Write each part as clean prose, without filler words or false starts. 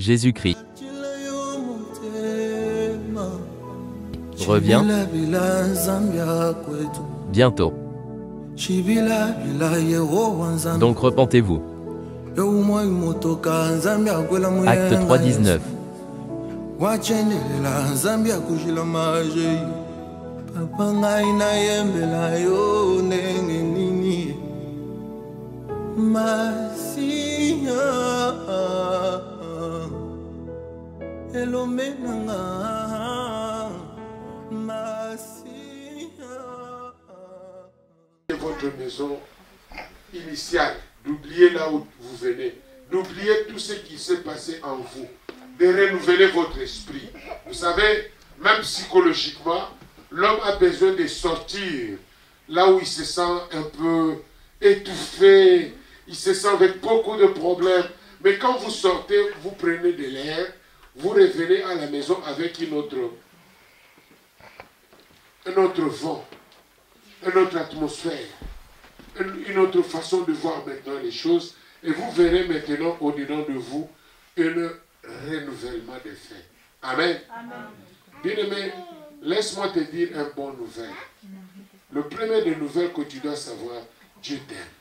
Jésus-Christ revient bientôt. Donc repentez-vous. Acte 3:19. Votre maison initiale, d'oublier là où vous venez, d'oublier tout ce qui s'est passé en vous, de renouveler votre esprit. Vous savez, même psychologiquement, l'homme a besoin de sortir là où il se sent un peu étouffé, il se sent avec beaucoup de problèmes. Mais quand vous sortez, vous prenez de l'air, vous revenez à la maison avec un autre vent, une autre atmosphère, une autre façon de voir maintenant les choses. Et vous verrez maintenant au-dedans de vous un renouvellement des faits. Amen. Bien-aimé, laisse-moi te dire une bonne nouvelle. Le premier des nouvelles que tu dois savoir, Dieu t'aime.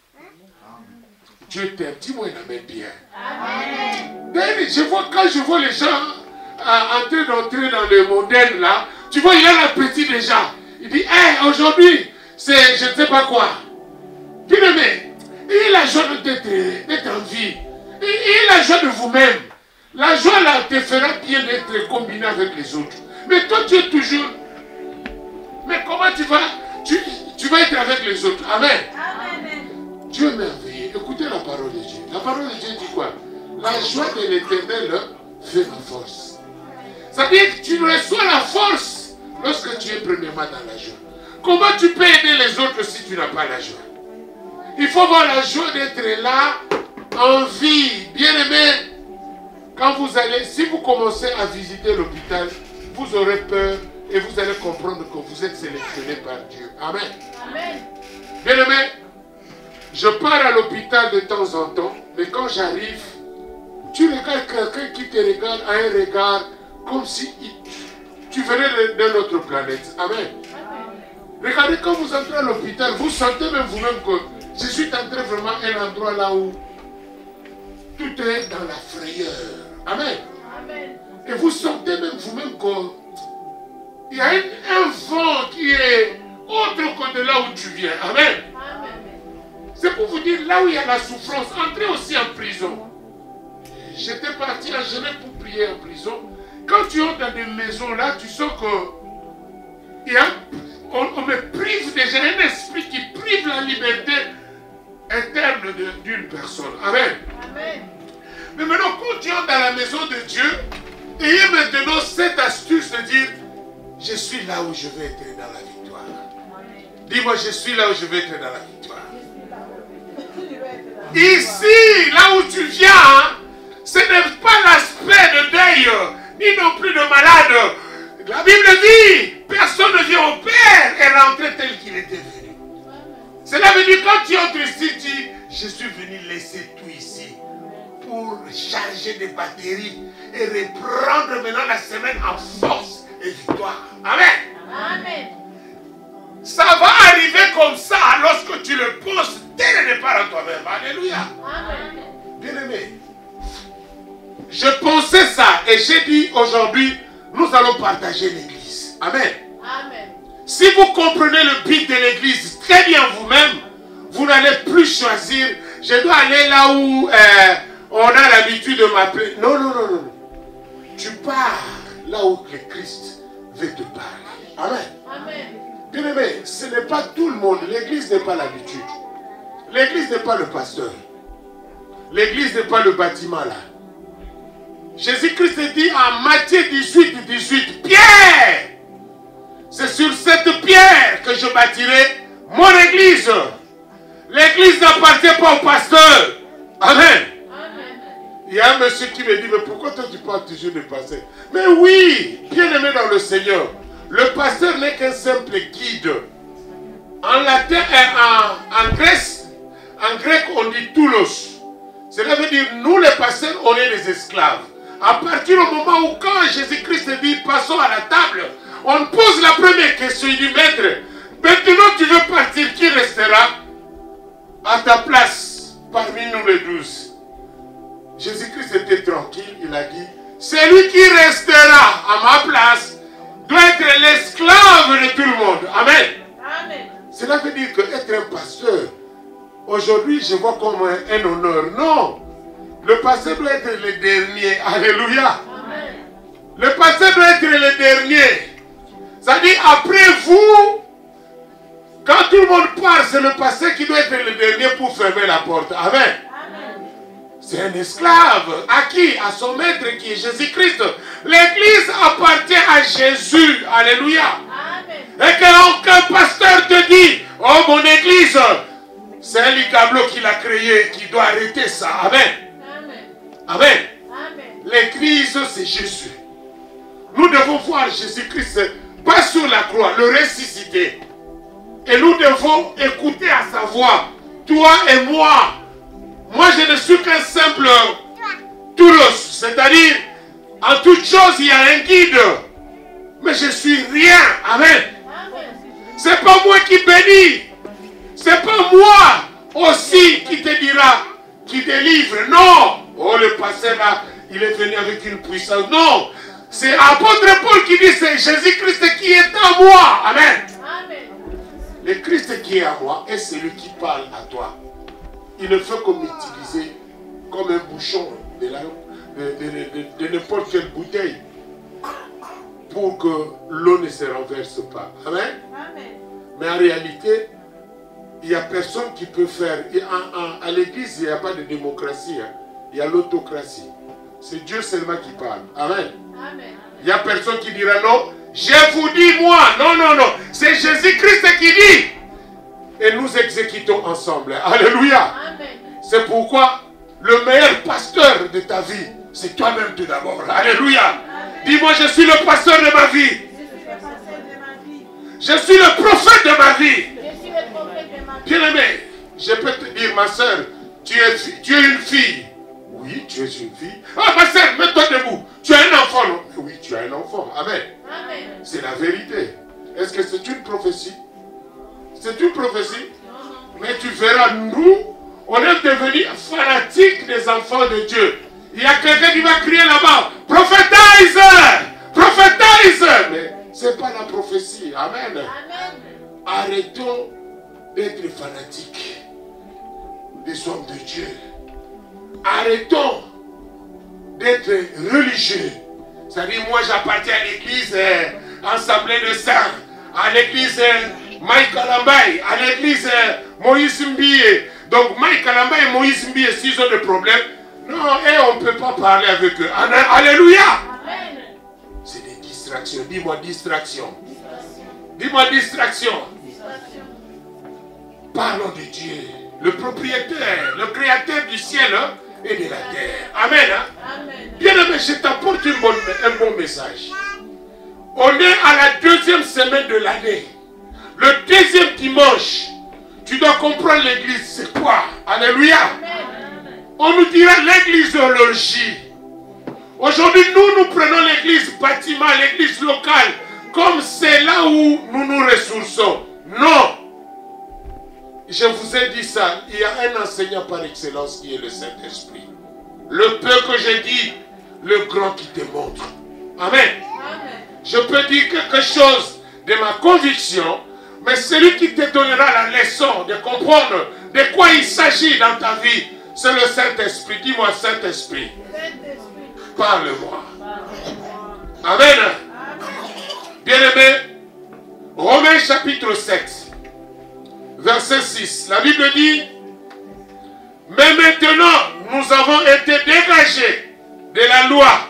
Dieu t'aime. Dis-moi un amen bien. Amen. Quand je vois les gens en train d'entrer dans le modèle là, tu vois, il y a l'appétit déjà. Il dit, hey, aujourd'hui, c'est je ne sais pas quoi. Bien-aimé, ayez la joie d'être en vie. Ayez la joie de vous-même. La joie là te fera bien d'être combiné avec les autres. Mais toi, tu es toujours... Mais comment tu vas être avec les autres? Amen. Amen. Dieu est merveilleux. Écoutez la parole de Dieu. La parole de Dieu dit quoi? La joie de l'Éternel fait ma force. C'est-à-dire que tu reçois la force lorsque tu es premièrement dans la joie. Comment tu peux aider les autres si tu n'as pas la joie? Il faut avoir la joie d'être là, en vie. Bien-aimé, quand vous allez, si vous commencez à visiter l'hôpital, vous aurez peur et vous allez comprendre que vous êtes sélectionné par Dieu. Amen. Amen. Bien-aimé, je pars à l'hôpital de temps en temps, mais quand j'arrive, tu regardes quelqu'un qui te regarde à un regard comme si tu venais d'une autre planète. Amen. Regardez, quand vous entrez à l'hôpital, vous sentez même vous-même que je suis entré vraiment à un endroit là où tout est dans la frayeur. Amen. Amen. Et vous sentez même vous-même qu'il y a un vent qui est autre que de là où tu viens. Amen. C'est pour vous dire, là où il y a la souffrance, entrez aussi en prison. J'étais parti en Genève pour prier en prison. Quand tu entres dans des maisons là, tu sens que on me prive déjà un esprit qui prive la liberté interne d'une personne. Amen. Amen. Mais maintenant, quand tu entres dans la maison de Dieu, ayez maintenant cette astuce de dire, je suis là où je vais être dans la victoire. Dis-moi, je suis là où je vais être dans la victoire. Ici, là où tu viens, ce n'est pas l'aspect de deuil, ni non plus de malade. La Bible dit, personne ne vient au Père et rentrer tel qu'il était venu. Cela veut dire, quand tu entres ici, tu dis, je suis venu laisser tout ici pour charger des batteries et reprendre maintenant la semaine en force et victoire. Amen. Amen. Ça va arriver comme ça lorsque tu le penses dès le départ en toi-même. Alléluia. Amen. Bien-aimé, je pensais ça et j'ai dit aujourd'hui, nous allons partager l'église. Amen. Amen. Si vous comprenez le but de l'église très bien vous-même, vous n'allez plus choisir, je dois aller là où on a l'habitude de m'appeler. Non, non, non, non. Tu pars là où le Christ veut te parler. Amen. Amen. Bien aimé, ce n'est pas tout le monde. L'église n'est pas l'habitude. L'église n'est pas le pasteur. L'église n'est pas le bâtiment là. Jésus-Christ dit en Matthieu 18, 18, Pierre, c'est sur cette pierre que je bâtirai mon église. L'église n'appartient pas au pasteur. Amen. Il y a un monsieur qui me dit, mais pourquoi toi tu parles toujours de pasteur? Mais oui, bien aimé dans le Seigneur, le pasteur n'est qu'un simple guide. En latin et en grec, on dit doulos. Cela veut dire, nous les pasteurs, on est des esclaves. À partir du moment où quand Jésus-Christ dit passons à la table, on pose la première question, il dit maître, maintenant tu veux partir, qui restera à ta place parmi nous les 12? Jésus-Christ était tranquille, il a dit, celui qui restera à ma place doit être l'esclave de tout le monde. Amen. Amen. Cela veut dire qu'être un pasteur, aujourd'hui je vois comme un honneur. Non. Le pasteur doit être le dernier. Alléluia. Amen. Le pasteur doit être le dernier. C'est-à-dire après vous, quand tout le monde part, c'est le pasteur qui doit être le dernier pour fermer la porte. Amen. Amen. C'est un esclave. À qui? À son maître qui est Jésus-Christ. L'église appartient à Jésus. Alléluia. Amen. Et qu'aucun pasteur te dit, oh mon église, c'est un Licablo qui l'a créé, qui doit arrêter ça. Amen. Amen. Amen. Amen. L'église, c'est Jésus. Nous devons voir Jésus-Christ pas sur la croix, le ressusciter. Et nous devons écouter à sa voix. Toi et moi. Moi, je ne suis qu'un simple toulos. C'est-à-dire, en toute chose, il y a un guide. Mais je suis rien. Amen. Amen. C'est pas moi qui bénis. C'est pas moi aussi qui te dira, qui délivre. Non. Oh, le pasteur là, il est venu avec une puissance. Non. C'est l'apôtre Paul qui dit, c'est Jésus-Christ qui est en moi. Amen. Amen. Le Christ qui est à moi est celui qui parle à toi. Il ne fait que m'utiliser comme un bouchon de n'importe quelle bouteille pour que l'eau ne se renverse pas. Amen. Amen. Mais en réalité, il n'y a personne qui peut faire. À l'église, il n'y a pas de démocratie. Hein. Il y a l'autocratie. C'est Dieu seulement qui parle. Amen. Amen. Il n'y a personne qui dira non. Je vous dis moi. Non, non, non. C'est Jésus-Christ qui dit. Et nous exécutons ensemble. Alléluia. Amen. C'est pourquoi le meilleur pasteur de ta vie, c'est toi-même tout d'abord. Alléluia. Dis-moi, je suis le pasteur de ma vie. Je suis le pasteur de ma vie. Je suis le prophète de ma vie. Je suis le prophète de ma vie. Bien-aimé, je peux te dire, ma soeur, tu es une fille. Oui, tu es une fille. Ah, ma soeur, mets-toi debout. Tu as un enfant, non? Oui, tu as un enfant. Amen. Amen. C'est la vérité. Est-ce que c'est une prophétie? C'est une prophétie? Mais tu verras, nous, on est devenus fanatiques des enfants de Dieu. Il y a quelqu'un qui va crier là-bas, prophétise! Prophétise! Mais ce n'est pas la prophétie. Amen. Amen. Arrêtons d'être fanatiques des hommes de Dieu. Arrêtons d'être religieux. C'est-à-dire, moi j'appartiens à l'église Assemblée de Saints, à l'église Mike Kalambay, à l'église Moïse Mbie. Donc Mike Kalambay et Moïse Mbie, s'ils ont des problèmes, non, et on ne peut pas parler avec eux. Alléluia. Amen. C'est des distractions. Dis-moi distraction. Dis-moi distraction. Parlons de Dieu, le propriétaire, le créateur du ciel et de la terre. Amen. Amen. Bien-aimé, je t'apporte un bon message. On est à la deuxième semaine de l'année. Le deuxième dimanche, tu dois comprendre l'église, c'est quoi? Alléluia. On nous dira l'églisiologie. Aujourd'hui, nous prenons l'église bâtiment, l'église locale, comme c'est là où nous nous ressourçons. Non. Je vous ai dit ça, il y a un enseignant par excellence qui est le Saint-Esprit. Le peu que j'ai dit, le grand qui te montre. Amen. Amen. Je peux dire quelque chose de ma conviction, mais celui qui te donnera la leçon de comprendre de quoi il s'agit dans ta vie, c'est le Saint-Esprit. Dis-moi Saint-Esprit. Saint-Esprit. Parle-moi. Parle-moi. Amen. Amen. Bien-aimé, Romains chapitre 7, verset 6. La Bible dit, mais maintenant, nous avons été dégagés de la loi,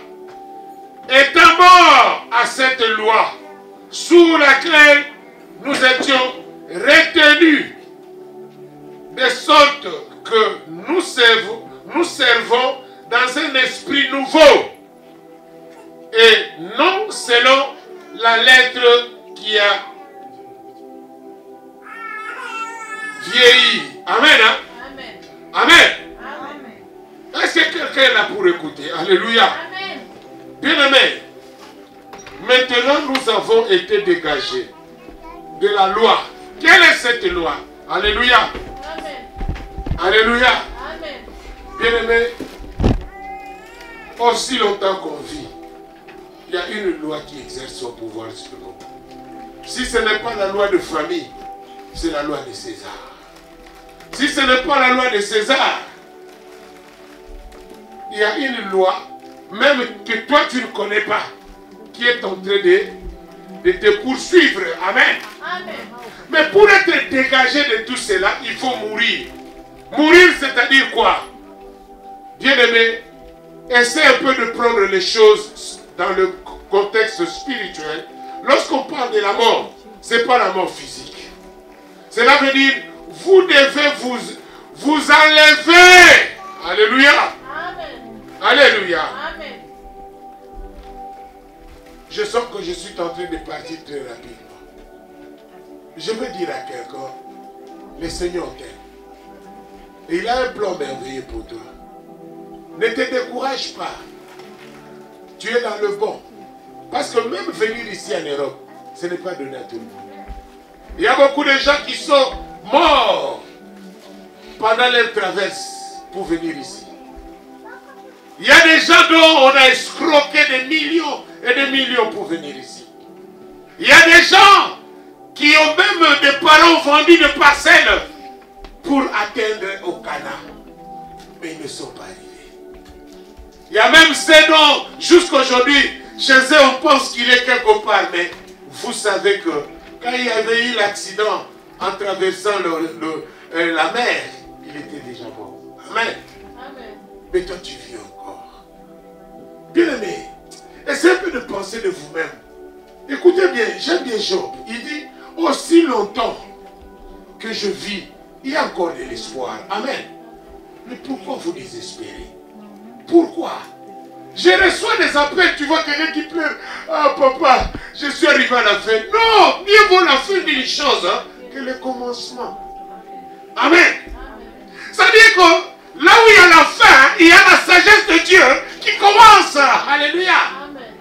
étant morts à cette loi, sous laquelle nous étions retenus, de sorte que nous servons dans un esprit nouveau, et non selon la lettre qui a vieilli. Amen. Hein? Amen. Amen. Amen. Est-ce que quelqu'un est là pour écouter? Alléluia. Amen. Bien-aimés, maintenant nous avons été dégagés de la loi. Quelle est cette loi? Alléluia. Amen. Alléluia. Amen. Bien-aimés, aussi longtemps qu'on vit, il y a une loi qui exerce son pouvoir sur nous. Si ce n'est pas la loi de famille, c'est la loi de César. Si ce n'est pas la loi de César, il y a une loi, même que toi tu ne connais pas, qui est en train de te poursuivre. Amen. Amen. Mais pour être dégagé de tout cela, il faut mourir. Mourir, c'est-à-dire quoi? Bien-aimé, essaie un peu de prendre les choses dans le contexte spirituel. Lorsqu'on parle de la mort, ce n'est pas la mort physique. Cela veut dire, vous devez vous enlever. Alléluia. Amen. Alléluia. Amen. Je sens que je suis en train de partir très rapidement. Je veux dire à quelqu'un, le Seigneur t'aime. Et il a un plan merveilleux pour toi. Ne te décourage pas. Tu es dans le bon. Parce que même venir ici en Europe, ce n'est pas donné à tout le monde. Il y a beaucoup de gens qui sont morts pendant leur traverse pour venir ici. Il y a des gens dont on a escroqué des millions et des millions pour venir ici. Il y a des gens qui ont même des parents vendus de parcelles pour atteindre au Cana. Mais ils ne sont pas arrivés. Il y a même ceux dont jusqu'aujourd'hui, chez eux on pense qu'il est quelque part. Mais vous savez que quand il y avait eu l'accident en traversant la mer, il était déjà mort. Amen. Amen. Mais toi tu vis encore. Bien-aimé, essayez un peu de penser de vous-même. Écoutez bien, j'aime bien Job. Il dit, aussi longtemps que je vis, il y a encore de l'espoir. Amen. Mais pourquoi vous désespérez? Pourquoi? Je reçois des appels, tu vois quelqu'un qui pleure. Ah papa, je suis arrivé à la fin. Non, mieux vaut la fin d'une chose que le commencement. Amen. Ça veut dire que là où il y a la fin, il y a la sagesse de Dieu qui commence. Alléluia. Amen.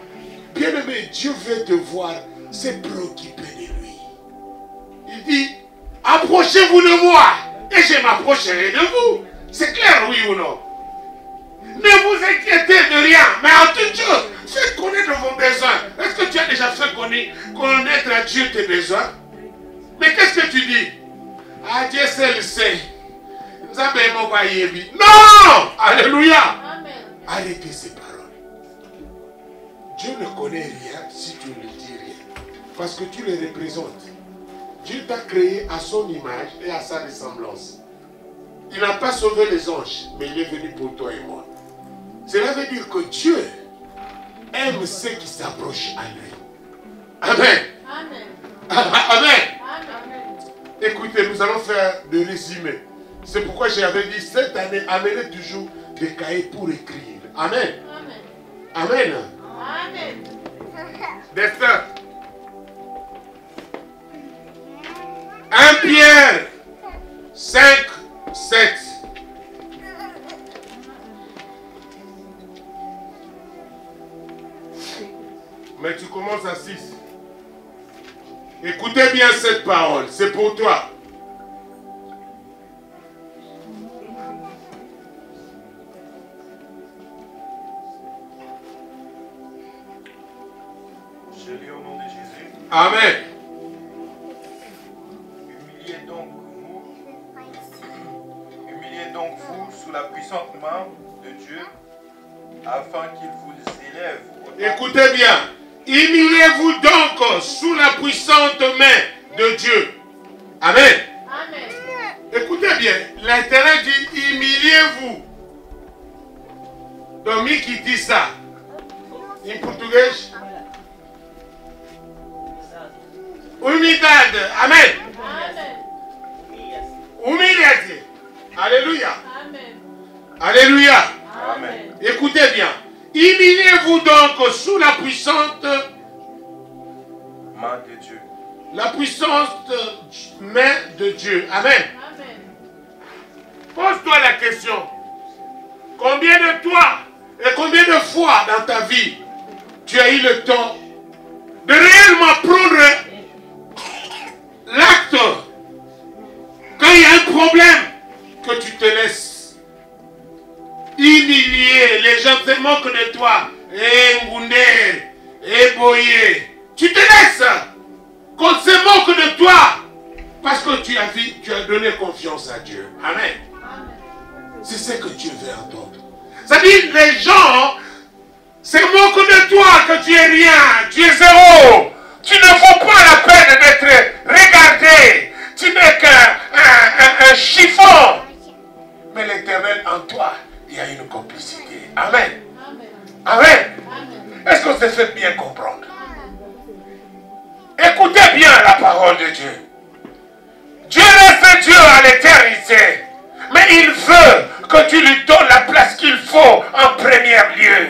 Bien-aimé, Dieu veut te voir se préoccuper de lui. Il dit, approchez-vous de moi et je m'approcherai de vous. C'est clair, oui ou non? Ne vous inquiétez de rien, mais en toute chose, faites connaître vos besoins. Est-ce que tu as déjà fait connaître à Dieu tes besoins? Mais qu'est-ce que tu dis? Ah, Dieu seul le sait. Non! Alléluia! Amen. Arrêtez ces paroles. Dieu ne connaît rien si tu ne dis rien. Parce que tu le représentes. Dieu t'a créé à son image et à sa ressemblance. Il n'a pas sauvé les anges, mais il est venu pour toi et moi. Cela veut dire que Dieu aime ceux qui s'approchent à lui. Amen. Amen. Amen. Amen. Écoutez, nous allons faire le résumé. C'est pourquoi j'avais dit cette année, amenez toujours des cahiers pour écrire. Amen. Amen. Amen. Amen. Destin. 1 Pierre 5, 7. Mais tu commences à 6. Écoutez bien cette parole, c'est pour toi. Je lis au nom de Jésus. Amen. Humiliez donc vous sous la puissante main de Dieu, afin qu'il vous élève. Écoutez bien. Humiliez-vous donc sous la puissante main de Dieu. Amen. Amen. Écoutez bien. L'Éternel dit humiliez-vous. Donc, qui dit ça? En portugais? Humildade. Amen. Amen. Humilhate. Alléluia. Amen. Alléluia. Amen. Écoutez bien. Humiliez-vous donc sous la puissante Main de Dieu. la puissante main de Dieu. Amen. Amen. Pose-toi la question. Combien de toi et combien de fois dans ta vie tu as eu le temps de réellement prendre l'acte. Quand il y a un problème, que tu te laisses humilier, les gens se moquent de toi. Eh Ngounder, eh Boye, tu te laisses qu'on se moque de toi parce que tu as donné confiance à Dieu. Amen. C'est ce que Dieu veut entendre. C'est-à-dire les gens se moquent de toi que tu es rien, tu es zéro. Tu ne vaux pas la peine d'être regardé. Tu n'es qu'un chiffon. Mais l'Éternel en toi, il y a une complicité. Amen. Amen. Est-ce qu'on se fait bien comprendre? Écoutez bien la parole de Dieu. Dieu reste Dieu à l'éternité. Mais il veut que tu lui donnes la place qu'il faut en premier lieu.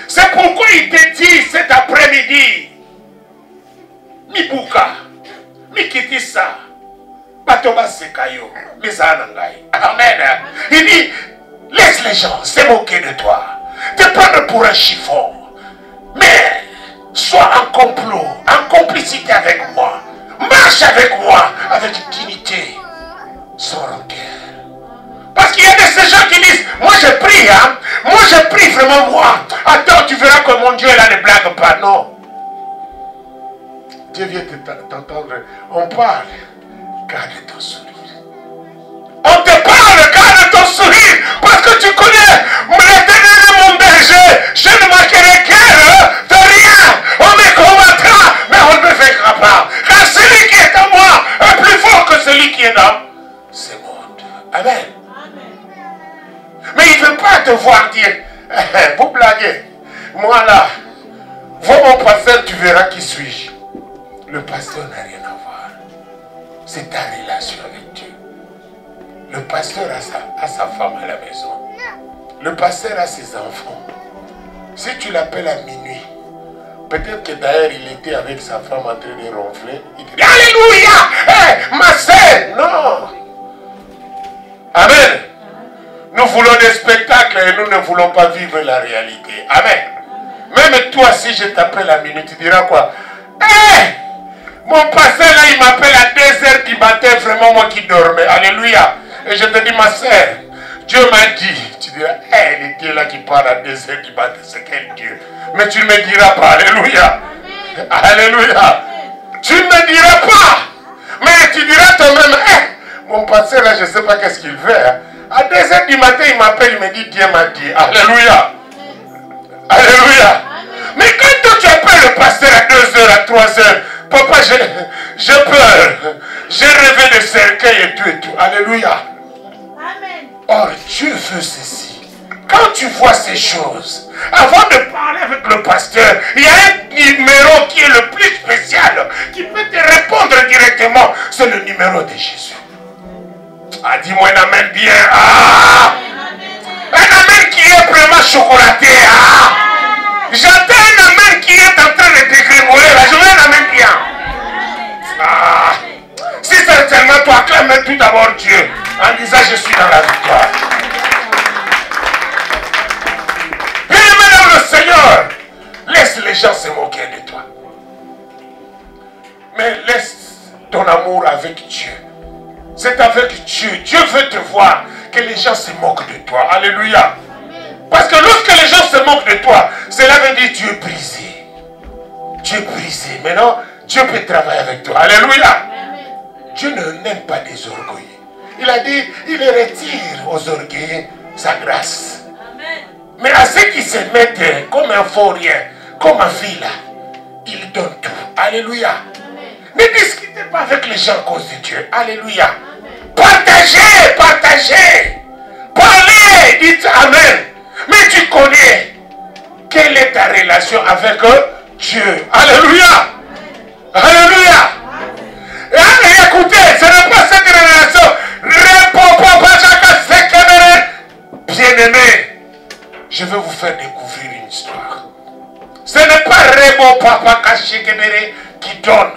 C'est pourquoi il te dit cet après-midi, Mibuka, Mikitisa, Batoba Sekayo, Mizanangai. Amen. Il dit, laisse les gens se moquer de toi, te prendre pour un chiffon. Mais sois en complot, en complicité avec moi. Marche avec moi, avec dignité, sans rancœur. Parce qu'il y a de ces gens qui disent, moi je prie, hein. Moi je prie vraiment moi. Attends, tu verras que mon Dieu là ne blague pas. Non. Dieu vient t'entendre. On parle, garde ton sourire. On te parle, garde ton sourire. Parce que tu connais, l'Éternel est mon berger. Je ne manquerai guère de rien. On me combattra, mais on ne me vaincra pas. Car celui qui est en moi est plus fort que celui qui est dans ce monde. Amen. Mais il ne veut pas te voir dire, vous blaguez. Moi là, vois mon pasteur, tu verras qui suis-je. Le pasteur n'a rien à voir. C'est ta relation avec Dieu. Le pasteur a sa femme à la maison. Le pasteur a ses enfants. Si tu l'appelles à minuit, peut-être que d'ailleurs il était avec sa femme en train de ronfler. Il dit, Alléluia, hey, ma sœur. Non. Amen. Nous voulons des spectacles et nous ne voulons pas vivre la réalité. Amen. Même toi, si je t'appelle à minuit, tu diras quoi? Hey, mon pasteur là, il m'appelle à 2h du matin, vraiment moi qui dormais. Alléluia. Et je te dis, ma sœur, Dieu m'a dit. Tu diras, hey, le Dieu là qui parle à 2h du matin, c'est quel Dieu? Mais tu ne me diras pas. Alléluia. Alléluia. Tu ne me diras pas. Mais tu diras toi-même, hey, mon pasteur là, je ne sais pas qu'est-ce qu'il fait. Hein. À 2h du matin, il m'appelle, il me dit, Dieu m'a dit. Alléluia. Alléluia. Mais quand toi, tu appelles le pasteur à 2h, à 3h, papa, j'ai peur. J'ai rêvé de cercueil et tout. Alléluia. Amen. Or, Dieu veut ceci. Quand tu vois ces choses, avant de parler avec le pasteur, il y a un numéro qui est le plus spécial, qui peut te répondre directement. C'est le numéro de Jésus. Ah, dis-moi un amen bien. Ah! Un amen qui est vraiment chocolaté. Ah! J'entends un amen qui est en train de dégringoler. Je veux un amen bien. Ah! Si certainement toi, acclame tout d'abord Dieu en disant je suis dans la victoire. Bien-aimé dans le Seigneur, laisse les gens se moquer de toi. Mais laisse ton amour avec Dieu. C'est avec Dieu. Dieu veut te voir que les gens se moquent de toi. Alléluia. Parce que lorsque les gens se moquent de toi, cela veut dire Dieu est brisé. Dieu est brisé. Maintenant, Dieu peut travailler avec toi. Alléluia. Dieu n'aime pas les orgueilleux. Il a dit, il retire aux orgueilleux sa grâce. Mais à ceux qui se mettent comme un faux rien, comme un fil là, il donne tout. Alléluia. Ne discutez pas avec les gens à cause de Dieu. Alléluia. Partagez, partagez. Parlez, dites Amen. Mais tu connais quelle est ta relation avec Dieu. Alléluia. Alléluia. Et écoutez, ce n'est pas cette relation. Bien-aimé, je vais vous faire découvrir une histoire. Ce n'est pas Rebo Papa Kachekebere qui donne.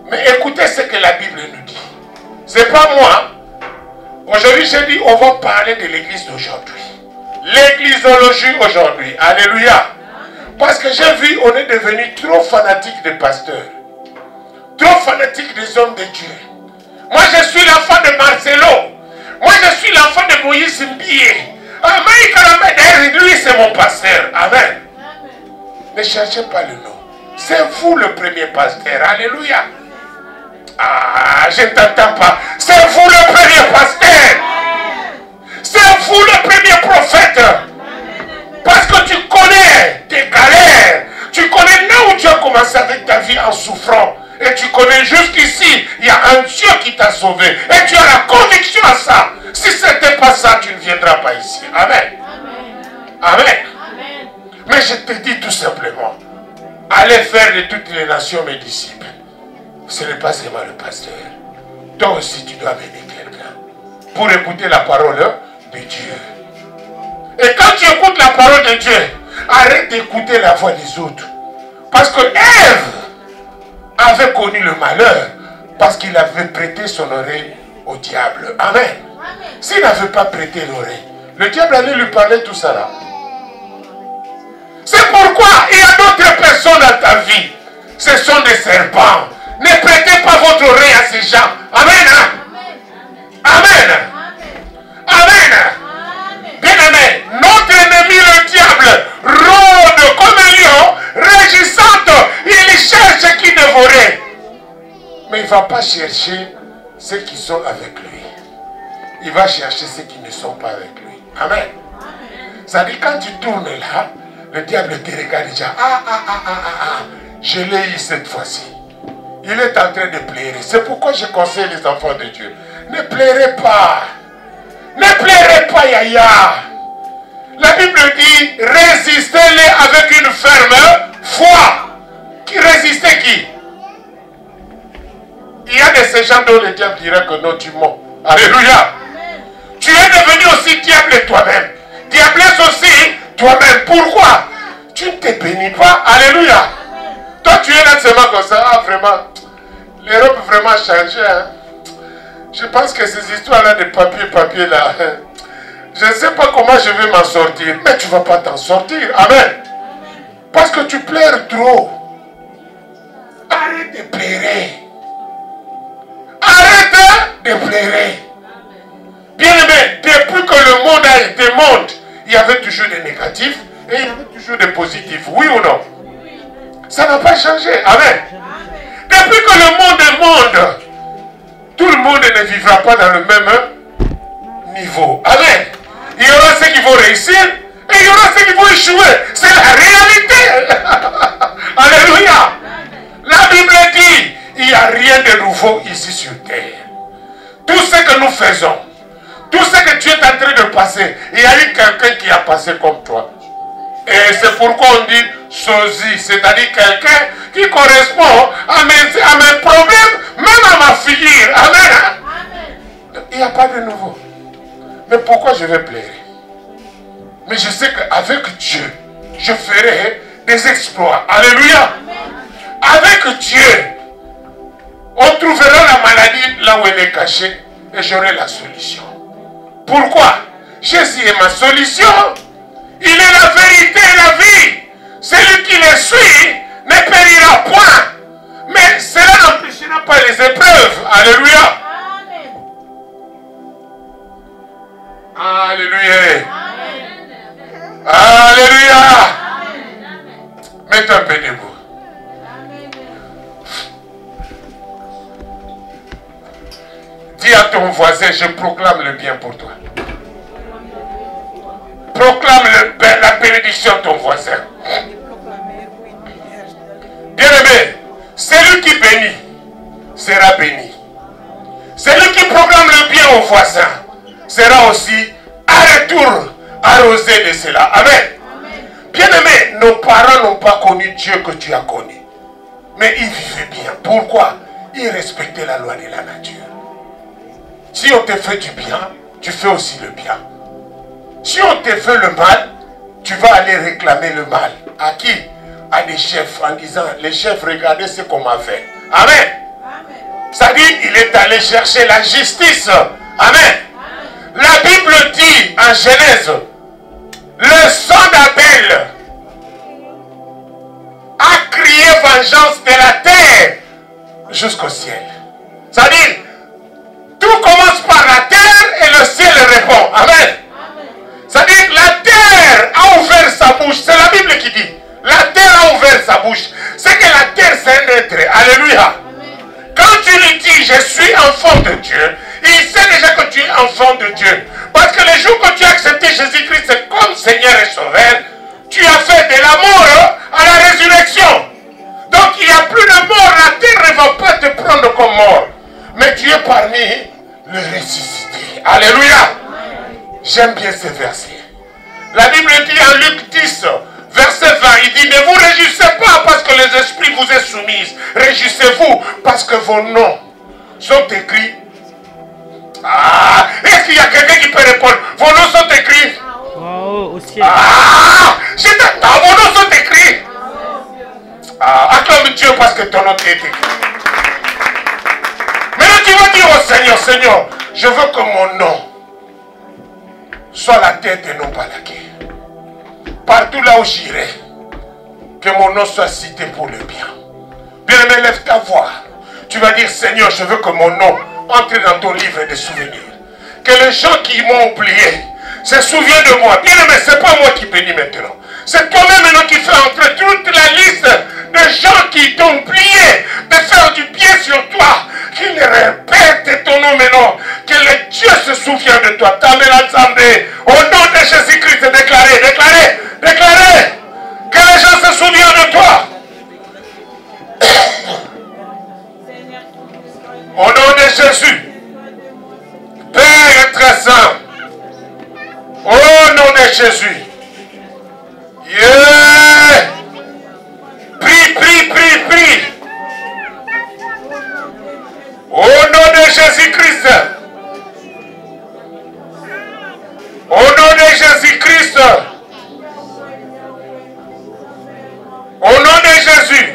Mais écoutez ce que la Bible nous dit. C'est pas moi. Aujourd'hui, j'ai dit, on va parler de l'église d'aujourd'hui. L'église aujourd'hui. Alléluia. Parce que j'ai vu, on est devenu trop fanatique des pasteurs. Trop fanatique des hommes de Dieu. Moi, je suis l'enfant de Marcelo. Moi, je suis l'enfant de Moïse Mbié. Lui, c'est mon pasteur. Amen. Ne cherchez pas le nom. C'est vous le premier pasteur. Alléluia. Ah, je ne t'entends pas. C'est vous le premier pasteur. C'est vous le premier prophète. Parce que tu connais tes galères. Tu connais là où tu as commencé avec ta vie en souffrant. Et tu connais jusqu'ici, il y a un Dieu qui t'a sauvé. Et tu as la conviction à ça. Si ce n'était pas ça, tu ne viendras pas ici. Amen. Amen. Amen. Mais je te dis tout simplement, allez faire de toutes les nations mes disciples. Ce n'est pas seulement le pasteur. Toi aussi, tu dois amener quelqu'un pour écouter la parole de Dieu. Et quand tu écoutes la parole de Dieu, arrête d'écouter la voix des autres. Parce que Ève avait connu le malheur parce qu'il avait prêté son oreille au diable. Amen. S'il n'avait pas prêté l'oreille, le diable allait lui parler tout ça là. C'est pourquoi il y a d'autres personnes dans ta vie. Ce sont des serpents. Ne prêtez pas votre oreille à ces gens. Amen. Amen. Amen. Bien aimé, notre ennemi le diable rôde comme un lion, régissante. Il cherche qui dévorer. Mais il ne va pas chercher ceux qui sont avec lui. Il va chercher ceux qui ne sont pas avec lui. Amen. Ça dit quand tu tournes là, le diable te regarde déjà. Je l'ai eu cette fois-ci. Il est en train de pleurer. C'est pourquoi je conseille les enfants de Dieu. Ne pleurez pas. Ne pleurez pas, Yaya. La Bible dit, résistez-les avec une ferme foi. Qui résistait qui? Il y a de ces gens dont le diable dirait que non, tu mens. Alléluia. Tu es devenu aussi diable toi-même. Diablesse aussi toi-même. Pourquoi? Tu ne t'es béni pas. Alléluia. Toi, tu es là seulement comme ça. Ah, vraiment. L'Europe vraiment changé. Hein? Je pense que ces histoires-là de papier là. Je ne sais pas comment je vais m'en sortir. Mais tu ne vas pas t'en sortir. Amen. Parce que tu pleures trop. Arrête de pleurer. Arrête de pleurer. Bien aimé, depuis que le monde a été monde, il y avait toujours des négatifs et il y avait toujours des positifs. Oui ou non? Ça n'a pas changé. Amen. Depuis que le monde est monde, tout le monde ne vivra pas dans le même niveau. Amen. Il y aura ceux qui vont réussir et il y aura ceux qui vont échouer. C'est la réalité. Alléluia. La Bible dit, il n'y a rien de nouveau ici sur terre. Tout ce que nous faisons, tout ce que tu es en train de passer, il y a eu quelqu'un qui a passé comme toi. Et c'est pourquoi on dit sosie, c'est-à-dire quelqu'un qui correspond à mes problèmes, même à ma figure. Amen. Il n'y a pas de nouveau. Mais pourquoi je vais pleurer? Mais je sais qu'avec Dieu, je ferai des exploits. Alléluia. Avec Dieu, on trouvera la maladie là où elle est cachée et j'aurai la solution. Pourquoi? Jésus est ma solution. Il est la vérité et la vie. Celui qui le suit ne périra point. Mais cela n'empêchera pas les épreuves. Alléluia. Alléluia. Alléluia. Mettez un peu debout. Dis à ton voisin, je proclame le bien pour toi. Proclame la bénédiction de ton voisin. Bien-aimé, celui qui bénit sera béni. Celui qui proclame le bien au voisin sera aussi à retour arrosé de cela. Amen. Bien-aimé, nos parents n'ont pas connu Dieu que tu as connu. Mais ils vivaient bien. Pourquoi? Ils respectaient la loi de la nature. Si on te fait du bien, tu fais aussi le bien. Si on te fait le mal, tu vas aller réclamer le mal. À qui? À des chefs, en disant, les chefs, regardez ce qu'on m'a fait. Amen. Ça dit, il est allé chercher la justice. Amen. La Bible dit en Genèse, le sang d'Abel vengeance de la terre jusqu'au ciel. C'est-à-dire, tout commence par la terre et le ciel répond. Amen. C'est-à-dire, la terre a ouvert sa bouche. C'est la Bible qui dit. La terre a ouvert sa bouche. C'est que la terre, c'est un être. Alléluia. Quand tu lui dis, je suis enfant de Dieu, il sait déjà que tu es enfant de Dieu. Parce que le jour que tu as accepté Jésus-Christ comme Seigneur et Sauveur, tu as fait de la mort à la résurrection. Donc il n'y a plus de mort. La terre ne va pas te prendre comme mort. Mais tu es parmi les ressuscités. Alléluia. J'aime bien ce verset. La Bible dit en Luc 10, verset 20, il dit, ne vous réjouissez pas parce que les esprits vous est soumis. Réjouissez-vous parce que vos noms sont écrits. Ah, est-ce qu'il y a quelqu'un qui peut répondre? Vos noms sont écrits. Au ciel. Ah, je t'attends, vos noms sont écrits. Ah, acclame Dieu parce que ton nom est écrit. Maintenant tu vas dire au Seigneur, Seigneur, je veux que mon nom soit la tête et non pas la queue. Partout là où j'irai, que mon nom soit cité pour le bien. Bien-aimé, lève ta voix. Tu vas dire, Seigneur, je veux que mon nom entre dans ton livre de souvenirs. Que les gens qui m'ont oublié se souviennent de moi. Bien-aimé, ce n'est pas moi qui bénis maintenant. C'est toi-même maintenant qui fais entrer toute la liste de gens qui t'ont oublié de faire du bien sur toi. Qu'ils répètent ton nom maintenant. Que le Dieu se souvient de toi. T'amènes ensemble. Au nom de Jésus-Christ, déclarez, déclarez, déclarez. Que les gens se souviennent de toi. Au nom de Jésus. Père très saint. Au nom de Jésus. Yeah. Prie, prie, prie, prie. Au nom de Jésus-Christ. Au nom de Jésus-Christ. Au nom de Jésus.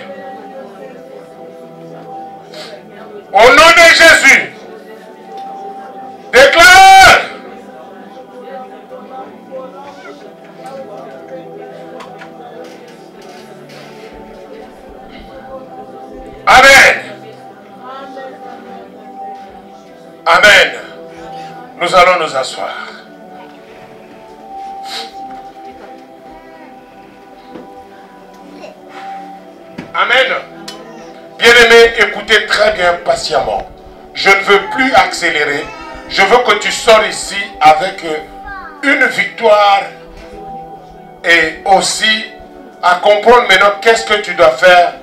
Au nom de Jésus. Déclare. Amen. Amen. Nous allons nous asseoir. Amen. Bien-aimé, écoutez très bien patiemment. Je ne veux plus accélérer. Je veux que tu sors ici avec une victoire et aussi à comprendre maintenant qu'est-ce que tu dois faire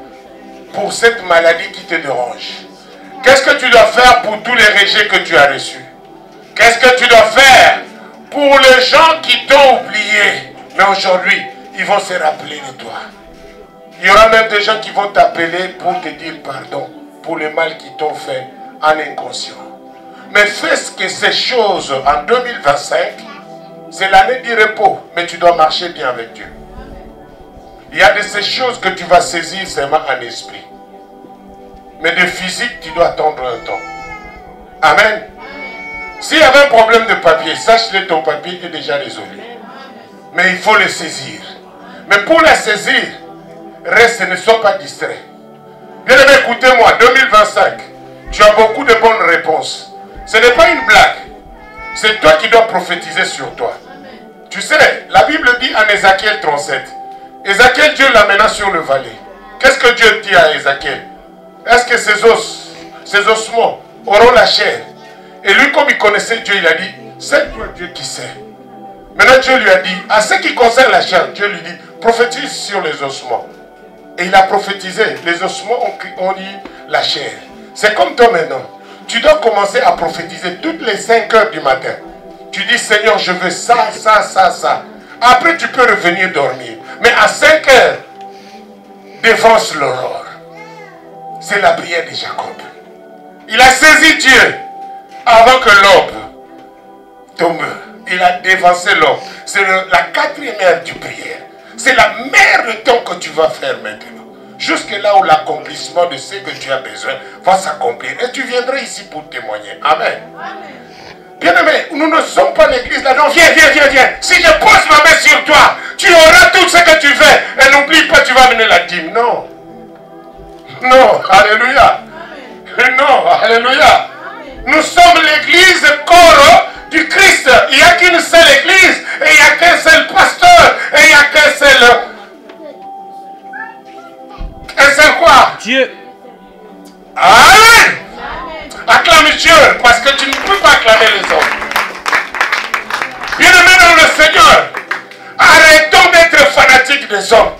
pour cette maladie qui te dérange. Qu'est-ce que tu dois faire pour tous les rejets que tu as reçus? Qu'est-ce que tu dois faire pour les gens qui t'ont oublié? Mais aujourd'hui, ils vont se rappeler de toi. Il y aura même des gens qui vont t'appeler pour te dire pardon pour le mal qu'ils t'ont fait en inconscient. Mais fais ce que ces choses en 2025, c'est l'année du repos, mais tu dois marcher bien avec Dieu. Il y a de ces choses que tu vas saisir seulement en esprit. Mais de physique, tu dois attendre un temps. Amen. S'il y avait un problème de papier, sache-le, ton papier est déjà résolu. Mais il faut le saisir. Mais pour le saisir, reste, ne sois pas distrait. Bien aimé, écoutez-moi, 2025, tu as beaucoup de bonnes réponses. Ce n'est pas une blague. C'est toi qui dois prophétiser sur toi. Tu sais, la Bible dit en Ézéchiel 37, Ézéchiel, Dieu l'amena sur le valet. Qu'est-ce que Dieu dit à Ézéchiel? Est-ce que ces ossements auront la chair? Et lui, comme il connaissait Dieu, il a dit, c'est toi Dieu qui sait. Maintenant, Dieu lui a dit, à ce qui concerne la chair, Dieu lui dit, prophétise sur les ossements. Et il a prophétisé, les ossements ont dit la chair. C'est comme toi maintenant. Tu dois commencer à prophétiser toutes les 5 heures du matin. Tu dis, Seigneur, je veux ça, ça, ça, ça. Après, tu peux revenir dormir. Mais à 5 heures, défense l'aurore. C'est la prière de Jacob. Il a saisi Dieu avant que l'aube tombe. Il a dévancé l'aube. C'est la 4e heure du prière. C'est la meilleure temps que tu vas faire maintenant. Jusque là où l'accomplissement de ce que tu as besoin va s'accomplir. Et tu viendras ici pour témoigner. Amen. Bien-aimé, nous ne sommes pas l'église là. Non, viens, viens, viens, viens. Si je pose ma main sur toi, tu auras tout ce que tu veux. Et n'oublie pas, tu vas amener la dîme. Non. Non, alléluia. Non, alléluia. Nous sommes l'église corps du Christ. Il n'y a qu'une seule église et il n'y a qu'un seul pasteur et il n'y a qu'un seul... Un seul quoi? Dieu. Amen. Acclame Dieu parce que tu ne peux pas acclamer les hommes. Bien-aimés dans le Seigneur, arrêtons d'être fanatiques des hommes.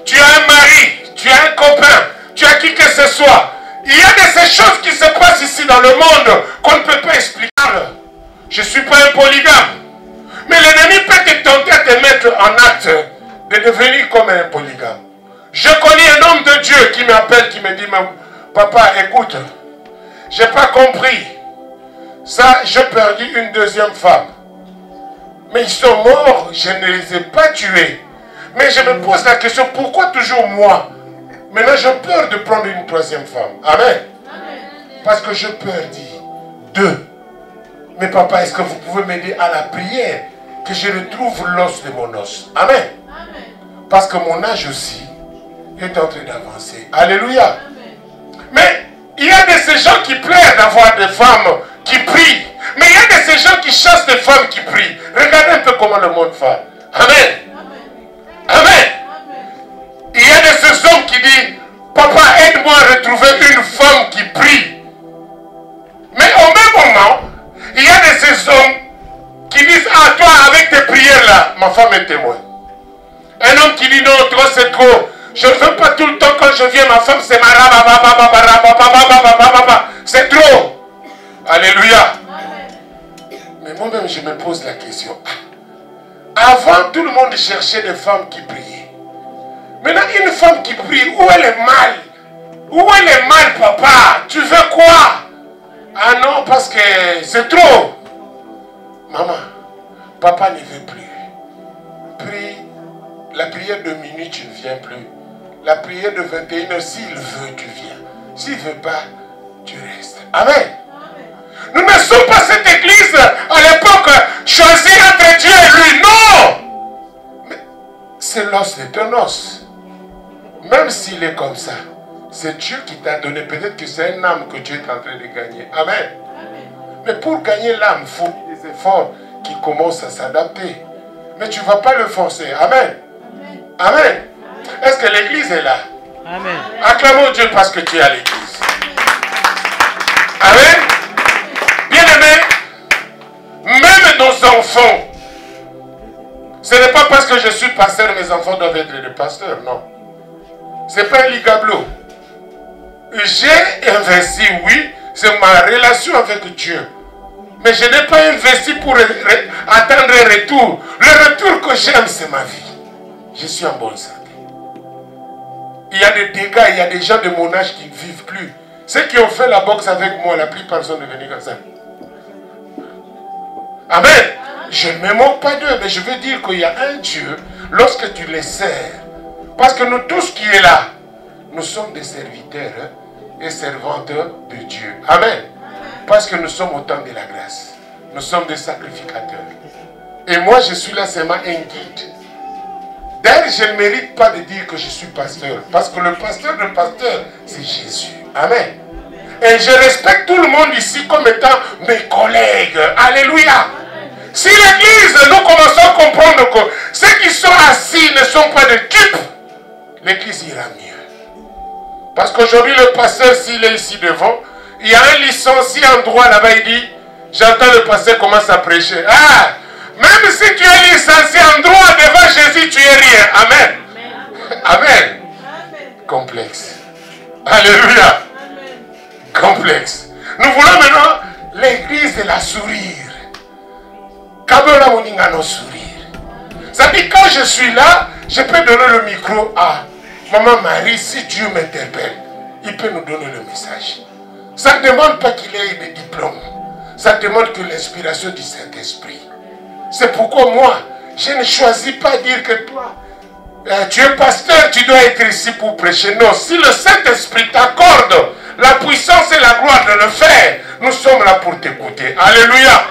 Tu as un mari, tu as un copain, tu as qui que ce soit. Il y a de ces choses qui se passent ici dans le monde qu'on ne peut pas expliquer. Je ne suis pas un polygame. Mais l'ennemi peut te tenter à te mettre en acte de devenir comme un polygame. Je connais un homme de Dieu qui m'appelle, qui me dit, papa, écoute, je n'ai pas compris. Ça, j'ai perdu une deuxième femme. Mais ils sont morts, je ne les ai pas tués. Mais je me pose la question, pourquoi toujours moi? Maintenant, j'ai peur de prendre une troisième femme. Amen. Parce que j'ai peur deux. Mais papa, est-ce que vous pouvez m'aider à la prière? Que je retrouve l'os de mon os. Amen. Parce que mon âge aussi est en train d'avancer. Alléluia. Mais il y a de ces gens qui plaisent d'avoir des femmes qui prient. Mais il y a de ces gens qui chassent des femmes qui prient. Regardez un peu comment le monde fait. Amen. Amen. Il y a de ces hommes qui disent, papa, aide-moi à retrouver une femme qui prie. Mais au même moment, il y a de ces hommes qui disent, ah, toi, avec tes prières là, ma femme est témoin. Un homme qui dit, non, toi, c'est trop. Je ne veux pas tout le temps quand je viens, ma femme, c'est ma c'est trop. Alléluia. Mais moi-même, je me pose la question. Avant, tout le monde cherchait des femmes qui priaient. Maintenant, une femme qui prie, où elle est mal? Où elle est mal, papa? Tu veux quoi? Ah non, parce que c'est trop. Maman, papa ne veut plus. Prie. La prière de minuit, tu ne viens plus. La prière de 21h, s'il veut, tu viens. S'il ne veut pas, tu restes. Amen. Nous ne sommes pas cette église à l'époque choisie entre Dieu et lui. Non! Mais c'est l'os de ton os. Même s'il est comme ça, c'est Dieu qui t'a donné. Peut-être que c'est une âme que Dieu est en train de gagner. Amen. Mais pour gagner l'âme, il faut des efforts qui commencent à s'adapter. Mais tu ne vas pas le forcer. Amen. Amen. Est-ce que l'église est là? Amen. Acclamons Dieu parce que tu es à l'église. Amen. Bien-aimés, même nos enfants, ce n'est pas parce que je suis pasteur, mes enfants doivent être des pasteurs, non. Ce n'est pas un ligablo. J'ai investi, oui, c'est ma relation avec Dieu. Mais je n'ai pas investi pour attendre un retour. Le retour que j'aime, c'est ma vie. Je suis en bonne santé. Il y a des dégâts, il y a des gens de mon âge qui ne vivent plus. Ceux qui ont fait la boxe avec moi, la plupart sont devenus comme ça. Amen. Je ne me moque pas d'eux, mais je veux dire qu'il y a un Dieu, lorsque tu les sers. Parce que nous tous qui est là, nous sommes des serviteurs et servantes de Dieu. Amen. Parce que nous sommes au temps de la grâce. Nous sommes des sacrificateurs. Et moi, je suis là seulement un guide. D'ailleurs, je ne mérite pas de dire que je suis pasteur. Parce que le pasteur de pasteur, c'est Jésus. Amen. Et je respecte tout le monde ici comme étant mes collègues. Alléluia. Si l'église, nous commençons à comprendre que ceux qui sont assis ne sont pas des types, l'église ira mieux. Parce qu'aujourd'hui, le pasteur, s'il est ici devant, il y a un licencié en droit là-bas, il dit, j'entends le pasteur commencer à prêcher. Ah, même si tu es licencié en droit devant Jésus, tu es rien. Amen. Amen. Complexe. Alléluia. Complexe. Nous voulons maintenant l'église de la sourire. Kabela moninga no sourire. Ça dit quand je suis là, je peux donner le micro à Maman Marie. Si Dieu m'interpelle, il peut nous donner le message. Ça ne demande pas qu'il ait des diplômes. Ça demande que l'inspiration du Saint-Esprit. C'est pourquoi moi, je ne choisis pas de dire que toi, tu es pasteur, tu dois être ici pour prêcher. Non, si le Saint-Esprit t'accorde la puissance et la gloire de le faire, nous sommes là pour t'écouter. Alléluia.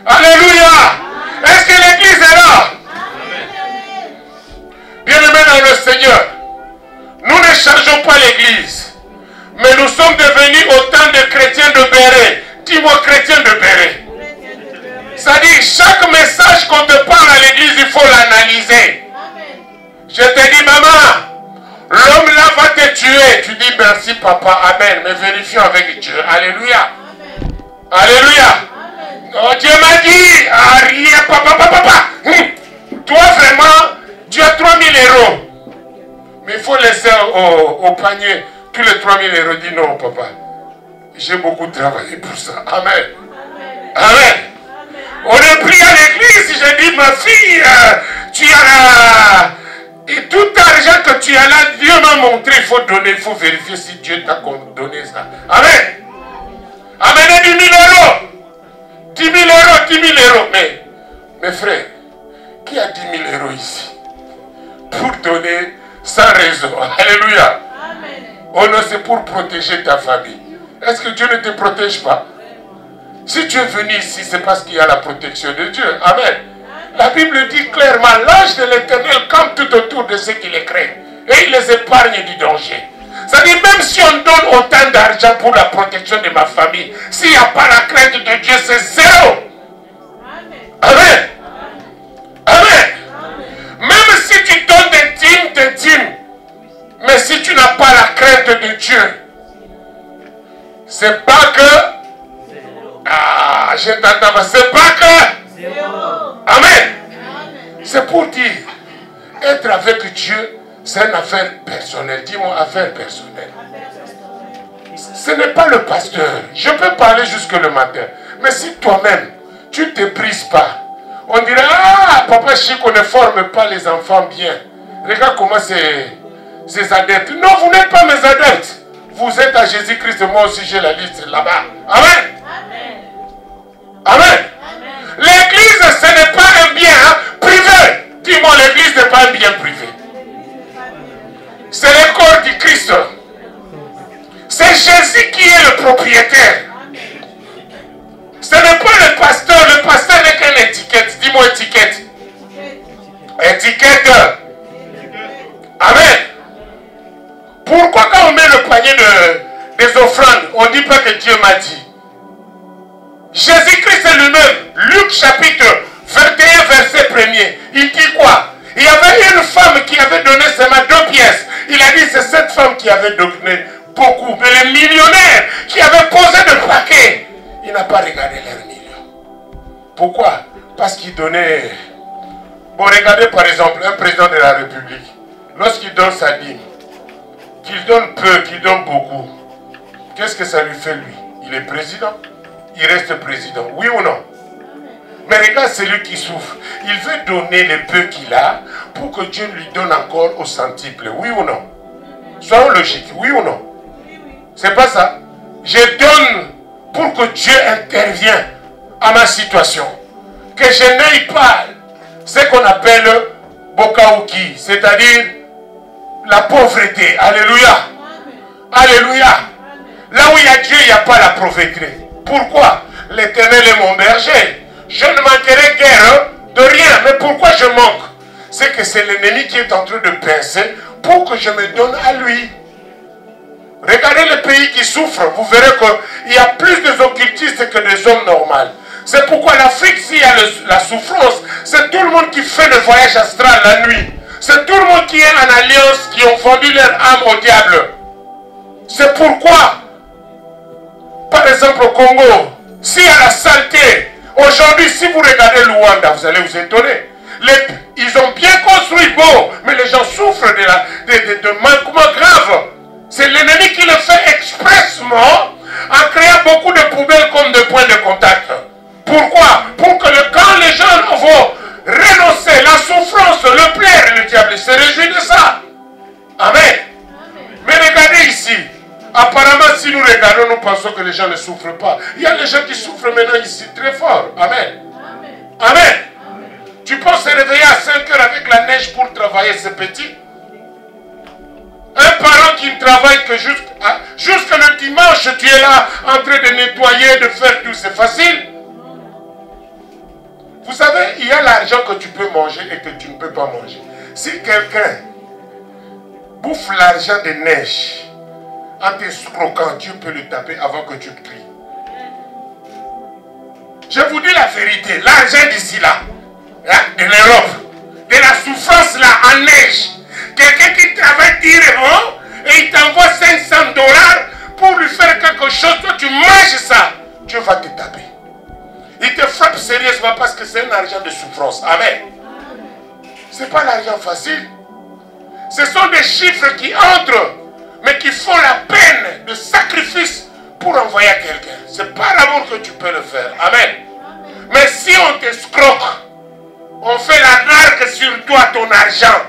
Alléluia. Est-ce que l'église est là? Bien-aimés dans le Seigneur, nous ne changeons n'encourageons pas l'église. Mais nous sommes devenus autant de chrétiens de béret. Dis-moi chrétiens de béret. C'est-à-dire, chaque message qu'on te parle à l'église, il faut l'analyser. Je te dis, maman, l'homme là va te tuer. Tu dis merci papa, amen. Mais vérifions avec Dieu. Alléluia. Alléluia. Oh, Dieu m'a dit, ah, rien, papa. Toi vraiment, tu as 3000 euros. Mais il faut laisser au panier tous les 3000 euros. Dis non, papa. J'ai beaucoup travaillé pour ça. Amen. Amen. On est pris à l'église. Je dis, ma fille, tu as et tout l'argent que tu as là, Dieu m'a montré. Il faut donner, il faut vérifier si Dieu t'a donné ça. Amen. Amenez 10 000 euros. 10 000 euros, 10 000 euros. Mais, mes frères, qui a 10 000 euros ici pour donner sans raison? Alléluia. Oh non, c'est pour protéger ta famille. Est-ce que Dieu ne te protège pas? Si tu es venu ici, c'est parce qu'il y a la protection de Dieu. Amen. La Bible dit clairement, l'ange de l'Éternel campe tout autour de ceux qui les craignent. Et il les épargne du danger. C'est-à-dire, même si on donne autant d'argent pour la protection de ma famille, s'il n'y a pas la crainte de Dieu, c'est zéro. Amen. Amen. Même si tu donnes des dîmes, mais si tu n'as pas la crainte de Dieu, c'est pas que... Ah, je t'entends, c'est pas que... Amen. C'est pour dire, être avec Dieu, c'est une affaire personnelle. Dis-moi, affaire personnelle. Ce n'est pas le pasteur. Je peux parler jusque le matin. Mais si toi-même, tu ne te brises pas, on dirait, ah, papa Chic, on ne forme pas les enfants bien. Regarde comment ces adeptes. Non, vous n'êtes pas mes adeptes. Vous êtes à Jésus-Christ, moi aussi j'ai la liste là-bas. Amen. Amen. L'église, ce n'est pas un bien privé. Dis-moi, l'église n'est pas un bien privé. C'est le corps du Christ. C'est Jésus qui est le propriétaire. Ce n'est pas le pasteur. Le pasteur n'est qu'une étiquette. Dis-moi étiquette. Étiquette. Amen. Pourquoi quand on met le panier des offrandes, on ne dit pas que Dieu m'a dit? Jésus-Christ lui-même, Luc chapitre 21, verset 1er, il dit quoi? Il y avait une femme qui avait donné seulement 2 pièces. Il a dit c'est cette femme qui avait donné beaucoup. Mais les millionnaires qui avaient posé de paquets, il n'a pas regardé leurs millions. Pourquoi? Parce qu'il donnait... Bon, regardez par exemple un président de la République. Lorsqu'il donne sa dîme, qu'il donne peu, qu'il donne beaucoup, qu'est-ce que ça lui fait lui? Il est président. Il reste président. Oui ou non? Mais regarde celui qui souffre. Il veut donner le peu qu'il a pour que Dieu lui donne encore au centuple. Oui ou non? Soyons logiques. Oui ou non? C'est pas ça. Je donne pour que Dieu intervienne à ma situation. Que je n'aille pas ce qu'on appelle Bokaouki, c'est-à-dire la pauvreté. Alléluia. Alléluia. Là où il y a Dieu, il n'y a pas la pauvreté. Pourquoi? L'Éternel est mon berger. Je ne manquerai guère de rien. Mais pourquoi je manque? C'est que c'est l'ennemi qui est en train de pincer pour que je me donne à lui. Regardez les pays qui souffrent. Vous verrez qu'il y a plus d'occultistes que des hommes normaux. C'est pourquoi l'Afrique, s'il y a la souffrance, c'est tout le monde qui fait le voyage astral la nuit. C'est tout le monde qui est en alliance, qui ont vendu leur âme au diable. C'est pourquoi, par exemple au Congo, s'il y a la saleté, aujourd'hui, si vous regardez Luanda, vous allez vous étonner. Ils ont bien construit, bon, mais les gens souffrent de manquements graves. C'est l'ennemi qui le fait expressement en créant beaucoup de poubelles comme des points de contact. Pourquoi? Pour que quand les gens vont renoncer la souffrance, le plaire, le diable se réjouit de ça. Amen. Mais regardez ici. Apparemment, si nous regardons, nous pensons que les gens ne souffrent pas. Il y a des gens qui souffrent maintenant ici très fort. Amen. Amen. Tu peux se réveiller à 5 heures avec la neige pour travailler, c'est petit. Un parent qui ne travaille que jusqu'à le dimanche, tu es là en train de nettoyer, de faire tout, c'est facile. Vous savez, il y a l'argent que tu peux manger et que tu ne peux pas manger. Si quelqu'un, bouffe l'argent de neige, en t'escroquant, Dieu peut le taper avant que tu pries. Je vous dis la vérité, l'argent d'ici là, hein, de l'Europe, de la souffrance là en neige, quelqu'un qui travaille directement et il t'envoie 500 $ pour lui faire quelque chose, toi tu manges ça, Dieu va te taper. Il te frappe sérieusement parce que c'est un argent de souffrance. Amen. Ce n'est pas l'argent facile. Ce sont des chiffres qui entrent, mais qui font la peine de sacrifice pour envoyer à quelqu'un. Ce n'est pas l'amour que tu peux le faire. Amen. Mais si on t'escroque, on fait la narque sur toi, ton argent,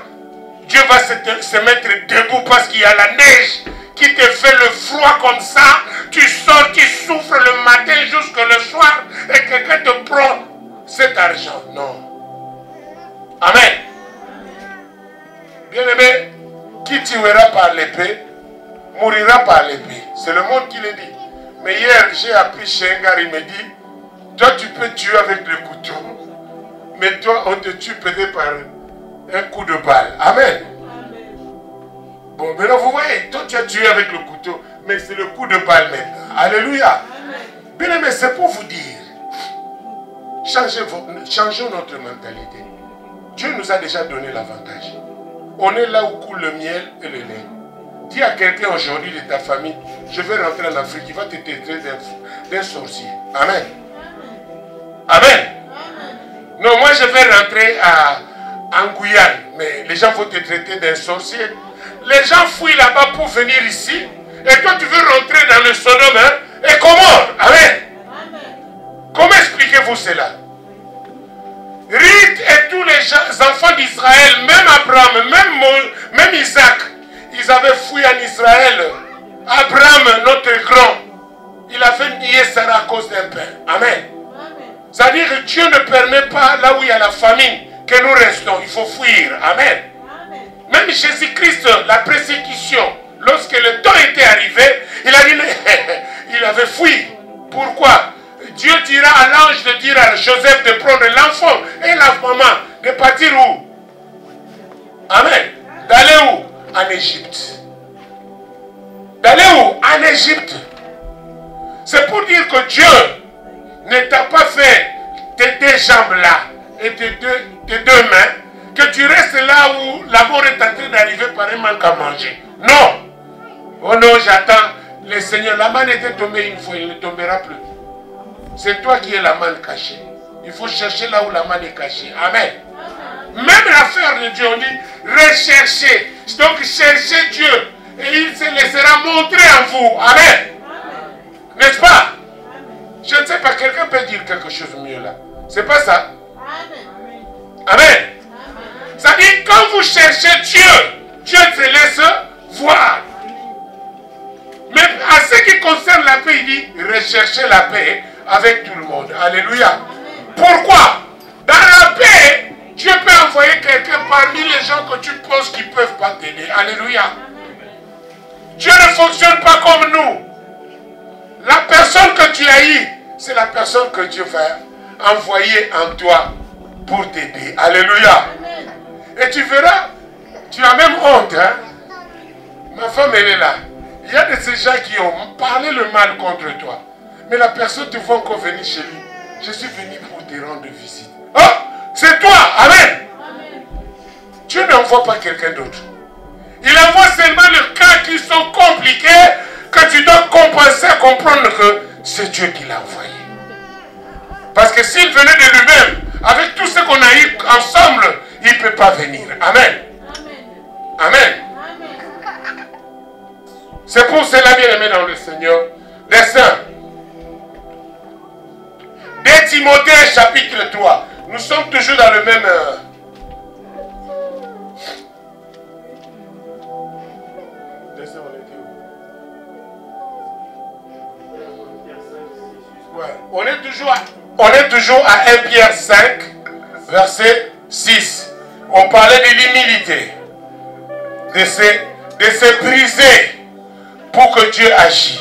Dieu va se mettre debout parce qu'il y a la neige qui te fait le froid comme ça. Tu sors, tu souffres le matin jusqu'au le soir et quelqu'un te prend cet argent. Non. Amen. Bien-aimé, qui tuera par l'épée, mourira par l'épée. C'est le monde qui le dit. Mais hier, j'ai appris chez un gars, il me dit, toi tu peux tuer avec le couteau, mais toi on te tue peut-être par un coup de balle. Amen. Bon, maintenant vous voyez, toi tu as tué avec le couteau, mais c'est le coup de balle maintenant. Alléluia. Bien-aimé, c'est pour vous dire, changeons notre mentalité. Dieu nous a déjà donné l'avantage. On est là où coule le miel et le lait. Dis à quelqu'un aujourd'hui de ta famille, je vais rentrer en Afrique, il va te traiter d'un sorcier. Amen. Amen. Non, moi je vais rentrer en Guyane, mais les gens vont te traiter d'un sorcier. Les gens fuient là-bas pour venir ici, et toi tu veux rentrer dans le Sodome, hein, et comment? Amen. Comment expliquez-vous cela? Ruth et tous les enfants d'Israël, même Abraham, même Isaac, ils avaient fui en Israël. Abraham, notre grand, il a fait nier Sarah à cause d'un pain. Amen. C'est-à-dire que Dieu ne permet pas, là où il y a la famine, que nous restons. Il faut fuir. Amen. Même Jésus-Christ, la persécution, lorsque le temps était arrivé, il a dit, il avait fui. Pourquoi? Dieu dira à l'ange de dire à Joseph de prendre l'enfant et la maman, de partir où? Amen. D'aller où? En Égypte. D'aller où? En Égypte. C'est pour dire que Dieu ne t'a pas fait tes deux jambes là et tes deux mains, que tu restes là où la mort est en train d'arriver par un manque à manger. Non. Oh non, j'attends. Le Seigneur, la manne était tombée une fois, il ne tombera plus. C'est toi qui es la manne cachée. Il faut chercher là où la manne est cachée. Amen. Même l'affaire de Dieu, on dit rechercher. Donc cherchez Dieu et il se laissera montrer en vous. Amen. N'est-ce pas? Je ne sais pas, quelqu'un peut dire quelque chose de mieux là. C'est pas ça? Amen. Ça dit, quand vous cherchez Dieu, Dieu se laisse voir. Mais à ce qui concerne la paix, il dit recherchez la paix avec tout le monde. Alléluia. Pourquoi? Dans la paix, Dieu peut envoyer quelqu'un parmi les gens que tu penses qu'ils ne peuvent pas t'aider. Alléluia. Dieu ne fonctionne pas comme nous. La personne que tu as eue, c'est la personne que Dieu va envoyer en toi pour t'aider. Alléluia. Et tu verras, tu as même honte. Hein? Ma femme, elle est là. Il y a de ces gens qui ont parlé le mal contre toi. Mais la personne te voit encore venir chez lui. Je suis venu pour te rendre visite. Oh, c'est toi. Amen. Dieu n'envoie pas quelqu'un d'autre. Il envoie seulement les cas qui sont compliqués, que tu dois compenser à comprendre que c'est Dieu qui l'a envoyé. Parce que s'il venait de lui-même, avec tout ce qu'on a eu ensemble, il ne peut pas venir. Amen. Amen. C'est pour cela, bien aimé dans le Seigneur, les saints. 2 Timothée chapitre 3. Nous sommes toujours dans le même... Ouais. On est toujours à 1 Pierre 5, verset 6. On parlait de l'humilité, de se briser pour que Dieu agisse.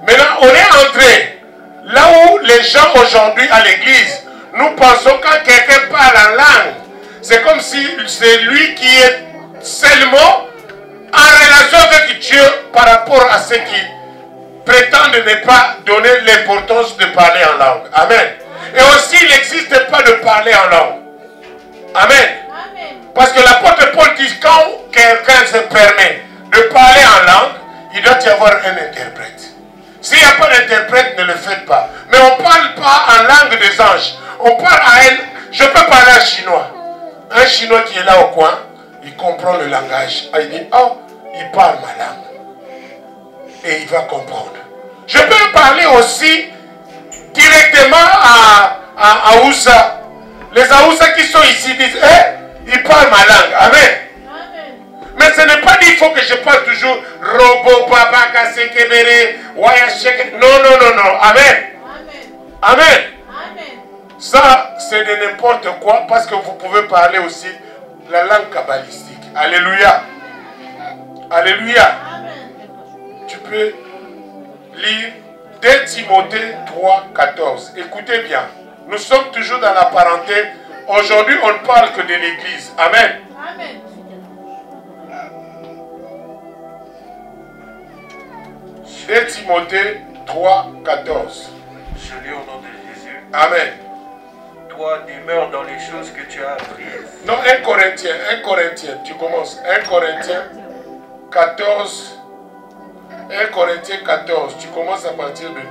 Maintenant, on est entré là où les gens aujourd'hui à l'église, nous pensons quand quelqu'un parle en langue, c'est comme si c'est lui qui est seulement par rapport à ceux qui prétendent ne pas donner l'importance de parler en langue. Amen. Et aussi, il n'existe pas de parler en langue. Amen. Parce que l'apôtre Paul dit quand quelqu'un se permet de parler en langue, il doit y avoir un interprète. S'il n'y a pas d'interprète, ne le faites pas. Mais on ne parle pas en langue des anges. On parle à elle. Je peux parler en chinois. Un chinois qui est là au coin, il comprend le langage. Il dit, oh, il parle ma langue. Et il va comprendre. Je peux parler aussi directement à Aoussa. Les Aoussa qui sont ici disent, ils parlent ma langue. Amen. Mais ce n'est pas dit qu'il faut que je parle toujours Robo, Baba, Kasekebere, Wayashek. Non, non, non, non. Amen. Amen. Ça, c'est de n'importe quoi parce que vous pouvez parler aussi la langue kabbalistique. Alléluia. Alléluia. Tu peux lire 2 Timothée 3, 14. Écoutez bien. Nous sommes toujours dans la parenthèse. Aujourd'hui, on ne parle que de l'église. Amen. Amen. 2 Timothée 3, 14. Je lis au nom de Jésus. Amen. Toi, demeure dans les choses que tu as apprises. Non, 1 Corinthiens, tu commences. 1 Corinthiens 14. 1 Corinthiens 14, tu commences à partir de 2.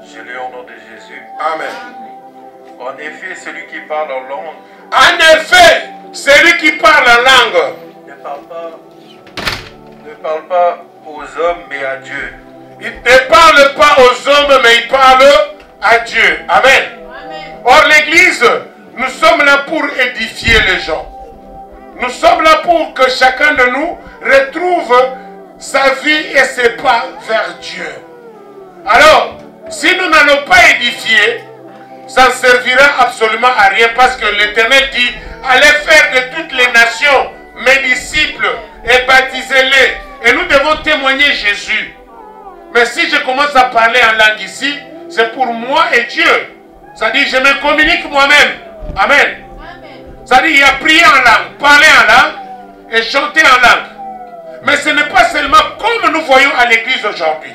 Je lis au nom de Jésus. Amen. En effet, celui qui parle en langue En effet, celui qui parle en langue ne parle pas aux hommes, mais à Dieu. il ne parle pas aux hommes, mais il parle à Dieu. Amen. Or, l'église, nous sommes là pour édifier les gens. Nous sommes là pour que chacun de nous retrouve sa vie et ses pas vers Dieu. Alors, si nous n'allons pas édifier, ça ne servira absolument à rien parce que l'Éternel dit, allez faire de toutes les nations mes disciples et baptisez-les. Et nous devons témoigner Jésus. Mais si je commence à parler en langue ici, c'est pour moi et Dieu. C'est-à-dire, je me communique moi-même. Amen. C'est-à-dire, il y a prier en langue, parler en langue et chanter en langue. Mais ce n'est pas seulement comme nous voyons à l'église aujourd'hui.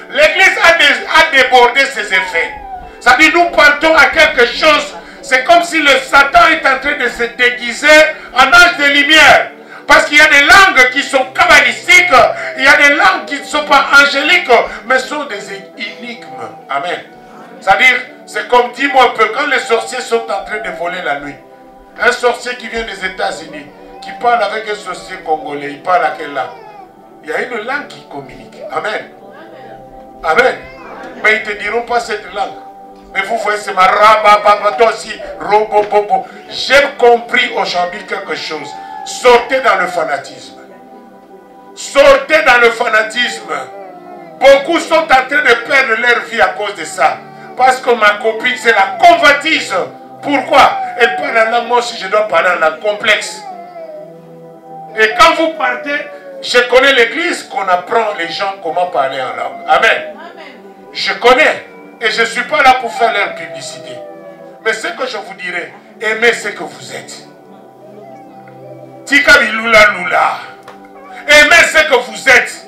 L'église a débordé ses effets. C'est-à-dire, nous partons à quelque chose. C'est comme si le Satan est en train de se déguiser en ange de lumière. Parce qu'il y a des langues qui sont kabbalistiques, il y a des langues qui ne sont pas angéliques, mais sont des énigmes. Amen. C'est-à-dire, c'est comme, dis-moi un peu, quand les sorciers sont en train de voler la nuit, un sorcier qui vient des États-Unis, qui parle avec un sorcier congolais, il parle à quelle langue? Il y a une langue qui communique. Amen. Amen. Mais ils ne te diront pas cette langue. Mais vous voyez, c'est ma rababa, toi aussi, robobobo. J'ai compris aujourd'hui quelque chose. Sortez dans le fanatisme. Sortez dans le fanatisme. Beaucoup sont en train de perdre leur vie à cause de ça. Parce que ma copine, c'est la convoitise. Pourquoi? Elle parle en langue, moi aussi je dois parler en langue complexe. Et quand vous partez, je connais l'église qu'on apprend les gens comment parler en langue. Amen. Je connais. Et je ne suis pas là pour faire leur publicité. Mais ce que je vous dirai, aimez ce que vous êtes. Tika bilula lula. Aimez ce que vous êtes.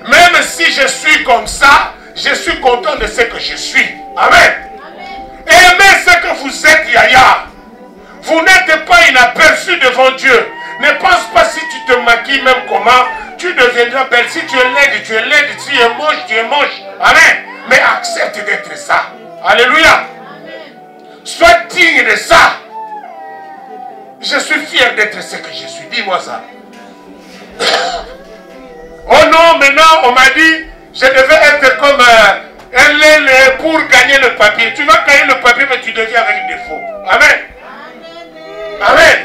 Même si je suis comme ça, je suis content de ce que je suis. Amen. Aimez ce que vous êtes, Yaya. Vous n'êtes pas inaperçu devant Dieu. Ne pense pas si tu te maquilles même comment, tu deviendras belle. Si tu es laide, tu es laide. Si tu es moche, tu es moche. Amen. Mais accepte d'être ça. Alléluia. Sois digne de ça. Je suis fier d'être ce que je suis. Dis-moi ça. Oh non, maintenant on m'a dit, je devais être comme un lélé pour gagner le papier. Tu vas gagner le papier, mais tu deviens avec des défauts. Amen. Amen.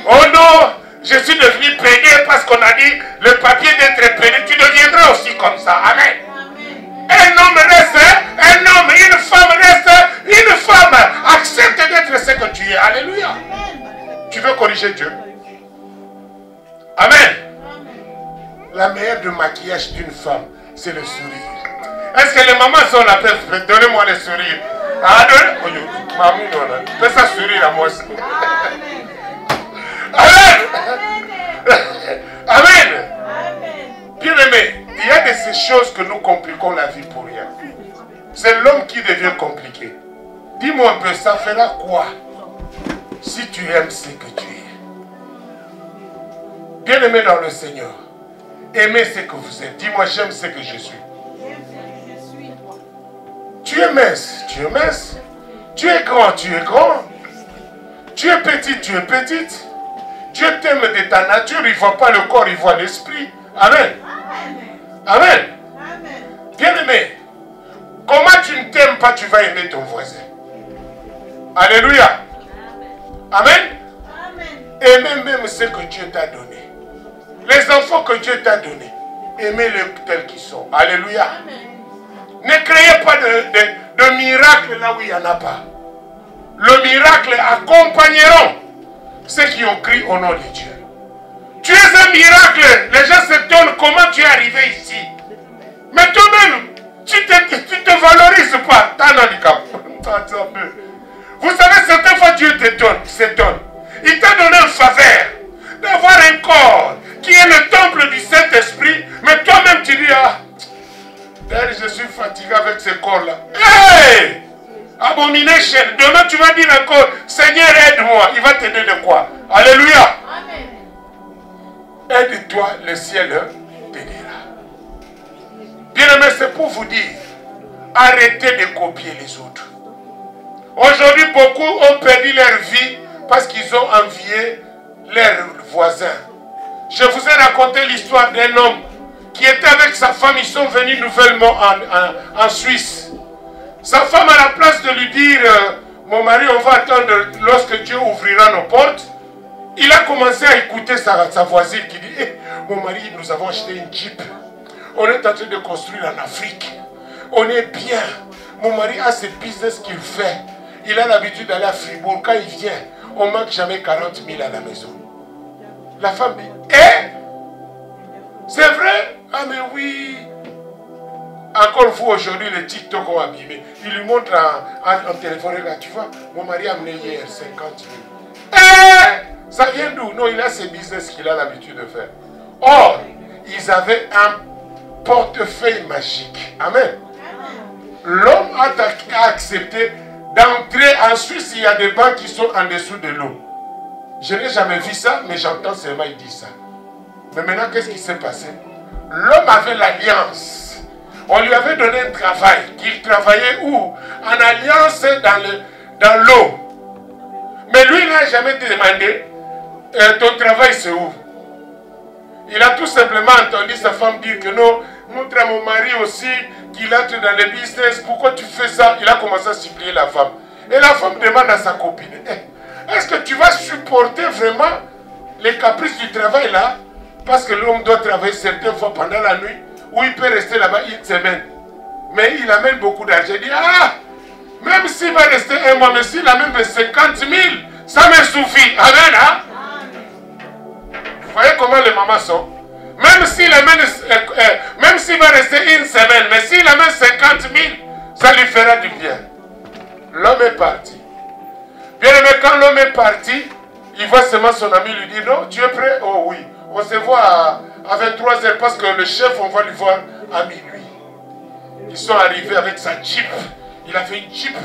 Oh non, je suis devenu pédé parce qu'on a dit le papier d'être pédé. Tu deviendras aussi comme ça. Amen. Un homme reste, un homme, une femme reste, une femme. Accepte d'être ce que tu es. Alléluia. Tu veux corriger Dieu? Amen. La meilleure de maquillage d'une femme, c'est le sourire. Est-ce que les mamans sont là? Donnez-moi les sourires. Ah, donnez. Maman, non. Fais ça sourire à moi aussi. Amen. Amen. Bien aimé, il y a de ces choses que nous compliquons la vie pour rien. C'est l'homme qui devient compliqué. Dis-moi un peu, ça fera quoi si tu aimes ce que tu es? Bien aimé dans le Seigneur, aimez ce que vous êtes. Dis-moi, j'aime ce que je suis. Tu es mince, tu es mince. Tu es grand, tu es grand. Tu es petite, tu es petite. Dieu t'aime de ta nature, il ne voit pas le corps, il voit l'esprit. Amen. Amen. Bien aimé, comment tu ne t'aimes pas, tu vas aimer ton voisin. Alléluia. Amen. Aimez même ce que Dieu t'a donné. Les enfants que Dieu t'a donnés, aimez-les tels qu'ils sont. Alléluia. Ne créez pas de miracle là où il n'y en a pas. Le miracle accompagneront ceux qui ont crié au nom de Dieu. Tu es un miracle. Les gens s'étonnent comment tu es arrivé ici. Mais toi-même, tu ne te valorises pas. Tu as un handicap. Vous savez, certaines fois Dieu s'étonne. Il t'a donné une faveur d'avoir un corps qui est le temple du Saint-Esprit. Mais toi-même tu dis, ah, d'ailleurs je suis fatigué avec ce corps-là. Hey! Abomination. Demain tu vas dire encore, Seigneur aide-moi. Il va t'aider de quoi? Alléluia. Aide-toi, le ciel t'aidera. Bien aimé, c'est pour vous dire, arrêtez de copier les autres. Aujourd'hui, beaucoup ont perdu leur vie parce qu'ils ont envié leurs voisins. Je vous ai raconté l'histoire d'un homme qui était avec sa femme. Ils sont venus nouvellement en Suisse. Sa femme, à la place de lui dire, mon mari, on va attendre lorsque Dieu ouvrira nos portes, il a commencé à écouter sa voisine qui dit, hey, mon mari, nous avons acheté une Jeep. On est en train de construire en Afrique. On est bien. Mon mari a ce business qu'il fait. Il a l'habitude d'aller à Fribourg. Quand il vient, on ne manque jamais 40 000 à la maison. La femme dit, c'est vrai? Ah mais oui. Encore vous aujourd'hui, les TikTok ont abîmé. Il lui montre en téléphone, regarde, tu vois, mon mari a amené hier 50 000. Ça vient d'où? Non, il a ses business qu'il a l'habitude de faire. Or, ils avaient un portefeuille magique. Amen. L'homme a accepté d'entrer en Suisse. Il y a des banques qui sont en dessous de l'eau. Je n'ai jamais vu ça, mais j'entends seulement il dit ça. Mais maintenant, qu'est-ce qui s'est passé? L'homme avait l'alliance. On lui avait donné un travail. Qu'il travaillait où? En alliance dans l'eau. Mais lui, il n'a jamais demandé, ton travail c'est où? Il a tout simplement entendu sa femme dire que non, montre à mon mari aussi qu'il entre dans le business. Pourquoi tu fais ça? Il a commencé à supplier la femme. Et la femme demande à sa copine, est-ce que tu vas supporter vraiment les caprices du travail là? Parce que l'homme doit travailler certaines fois pendant la nuit, où il peut rester là-bas une semaine. Mais il amène beaucoup d'argent. Il dit, ah, même s'il va rester un mois, mais s'il amène 50 000, ça me suffit. Amen, hein? Vous voyez comment les mamans sont? Même s'il amène, même s'il va rester une semaine, mais s'il amène 50 000, ça lui fera du bien. L'homme est parti. Bien aimé, quand l'homme est parti, il voit seulement son ami lui dire, non, tu es prêt? Oh oui. On se voit à 23 h parce que le chef, on va lui voir à minuit. Ils sont arrivés avec sa Jeep. Il a fait une Jeep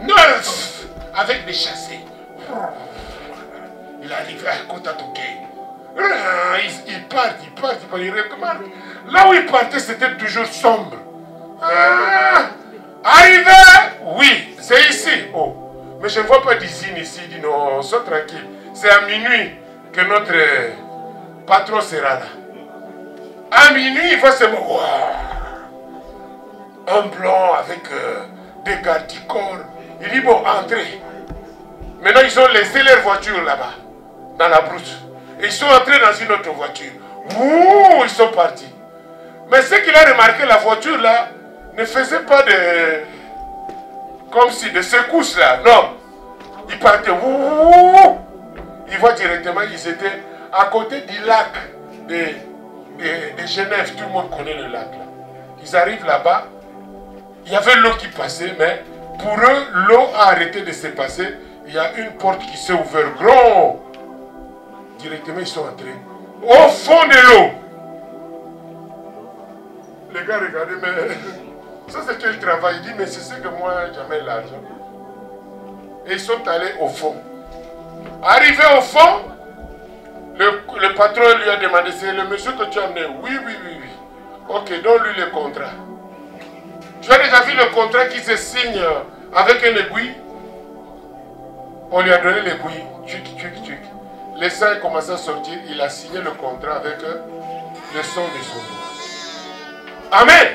neuve avec des châssis. Il est arrivé à Kotatoke. Il part, il recommande. Là où il partait, c'était toujours sombre. Arrivé? Oui, c'est ici. Oh, mais je ne vois pas d'usine ici. Il dit non, sois tranquille. C'est à minuit que notre patron sera là. À minuit, il va se voir. Wow. Un blanc avec des gardes du corps. Il dit bon, entrez. Maintenant, ils ont laissé leur voiture là-bas, dans la brousse. Et ils sont entrés dans une autre voiture. Ouh, ils sont partis. Mais ce qu'il a remarqué, la voiture là, ne faisait pas de... comme si de secousses là. Non. Ils partaient. Ouh. Ils voient directement, ils étaient à côté du lac de Genève. Tout le monde connaît le lac là. Ils arrivent là-bas. Il y avait l'eau qui passait, mais pour eux, l'eau a arrêté de se passer. Il y a une porte qui s'est ouverte grand. Directement, ils sont entrés au fond de l'eau. Les gars, regardez, mais ça c'était le travail. Il dit, mais c'est ce que moi, jamais l'argent. Et ils sont allés au fond. Arrivé au fond, le patron lui a demandé, c'est le monsieur que tu as amené? Oui, oui, oui, oui. Ok, donne-lui le contrat. Tu as déjà vu le contrat qui se signe avec une aiguille? On lui a donné l'aiguille. Tchic, tchic, tchic. Les sang a commencé à sortir. Il a signé le contrat avec le sang de son doigt. Amen.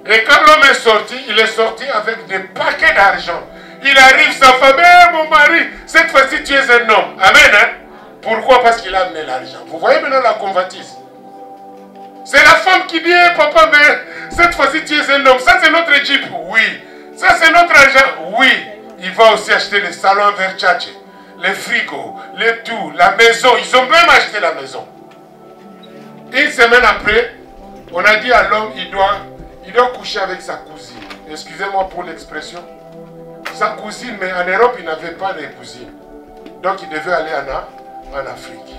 Et quand l'homme est sorti, il est sorti avec des paquets d'argent. Il arrive, sa femme, mon mari, cette fois-ci tu es un homme. Amen. Hein? Pourquoi? Parce qu'il a amené l'argent. Vous voyez maintenant la convoitise. C'est la femme qui dit, papa, mais cette fois-ci tu es un homme. Ça c'est notre Jeep. Oui. Ça c'est notre argent. Oui. Il va aussi acheter les salons Versace, les frigos, les tout, la maison. Ils ont même acheté la maison. Une semaine après, on a dit à l'homme, il doit coucher avec sa cousine. Excusez-moi pour l'expression. Sa cousine, mais en Europe, il n'avait pas de cousine. Donc il devait aller en Afrique.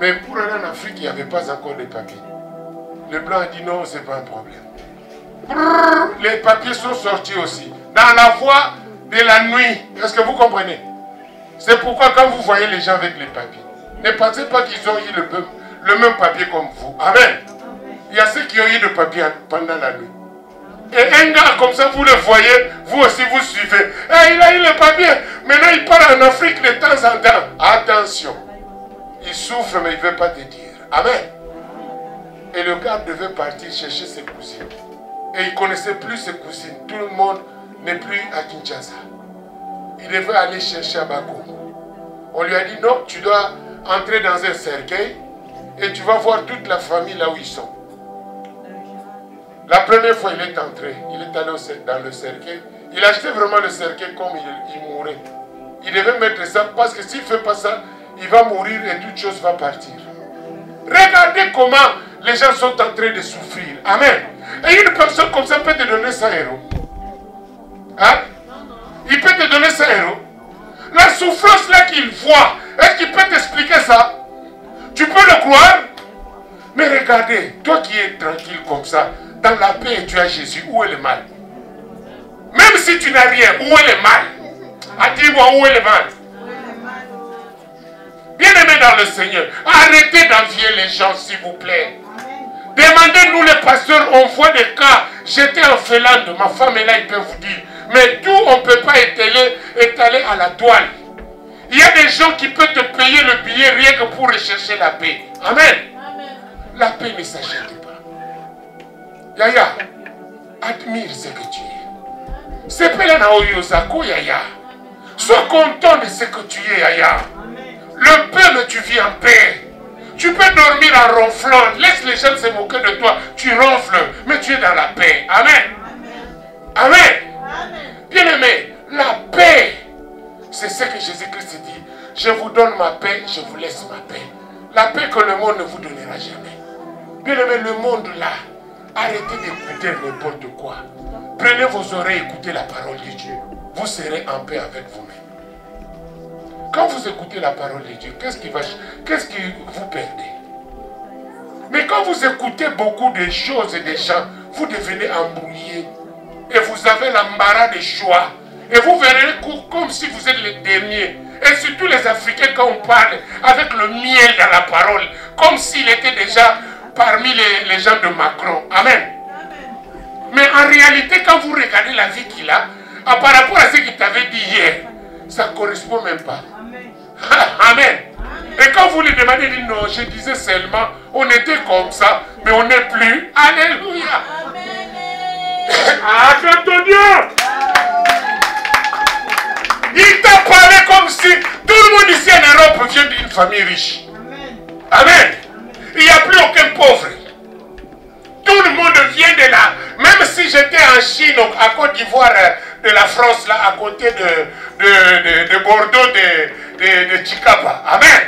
Mais pour aller en Afrique, il n'y avait pas encore de papiers. Le blanc a dit non, ce n'est pas un problème. Brrr, les papiers sont sortis aussi. Dans la voie de la nuit. Est-ce que vous comprenez? C'est pourquoi quand vous voyez les gens avec les papiers, ne pensez pas qu'ils ont eu le même papier comme vous. Amen. Il y a ceux qui ont eu le papier pendant la nuit. Et un gars comme ça, vous le voyez, vous aussi vous suivez. Eh, il a eu le papier. Maintenant il part en Afrique de temps en temps. Attention. Il souffre mais il ne veut pas te dire. Amen. Et le gars devait partir chercher ses cousines. Et il ne connaissait plus ses cousines. Tout le monde n'est plus à Kinshasa. Il devait aller chercher à Bakou. On lui a dit non, tu dois entrer dans un cercueil et tu vas voir toute la famille là où ils sont. La première fois il est entré, il est allé dans le cercueil. Il achetait vraiment le cercueil comme il mourait. Il devait mettre ça parce que s'il ne fait pas ça, il va mourir et toute chose va partir. Regardez comment les gens sont en train de souffrir. Amen. Et une personne comme ça peut te donner 100 euros. Hein? Il peut te donner 100 euros. La souffrance là qu'il voit, est-ce qu'il peut t'expliquer ça? Tu peux le croire? Mais regardez, toi qui es tranquille comme ça, dans la paix tu as Jésus, où est le mal? Même si tu n'as rien, où est le mal? Ah, dis-moi, où est le mal? Bien-aimés dans le Seigneur, arrêtez d'envier les gens s'il vous plaît. Demandez-nous les pasteurs, on voit des cas. J'étais en Finlande, ma femme est là, il peut vous dire. Mais tout, on ne peut pas étaler à la toile. Il y a des gens qui peuvent te payer le billet rien que pour rechercher la paix. Amen. Amen. La paix ne s'achète pas. Yaya, admire ce que tu es. C'est pas là où Yaya. Sois content de ce que tu es, Yaya. Le peu, mais tu vis en paix. Tu peux dormir en ronflant. Laisse les gens se moquer de toi. Tu ronfles, mais tu es dans la paix. Amen. Amen. Bien-aimé, la paix, c'est ce que Jésus-Christ dit. Je vous donne ma paix, je vous laisse ma paix. La paix que le monde ne vous donnera jamais. Bien-aimé, le monde là, arrêtez d'écouter n'importe quoi. Prenez vos oreilles, écoutez la parole de Dieu. Vous serez en paix avec vous-même. Quand vous écoutez la parole de Dieu, qu'est-ce que vous perdez? Mais quand vous écoutez beaucoup de choses et des gens, vous devenez embrouillé. Et vous avez l'embarras des choix. Et vous verrez comme si vous êtes les derniers. Et surtout les Africains, quand on parle avec le miel dans la parole, comme s'il était déjà parmi les gens de Macron. Amen. Mais en réalité, quand vous regardez la vie qu'il a, par rapport à ce qu'il t'avait dit hier, ça ne correspond même pas. Amen. Et quand vous lui demandez, il dit non, je disais seulement, on était comme ça, mais on n'est plus. Alléluia. Acclame ton Dieu. Il t'a parlé comme si tout le monde ici en Europe vient d'une famille riche. Amen. Il n'y a plus aucun pauvre. Tout le monde vient de là. Même si j'étais en Chine, à Côte d'Ivoire, de la France, là, à côté de Bordeaux, de Chicapa. Amen.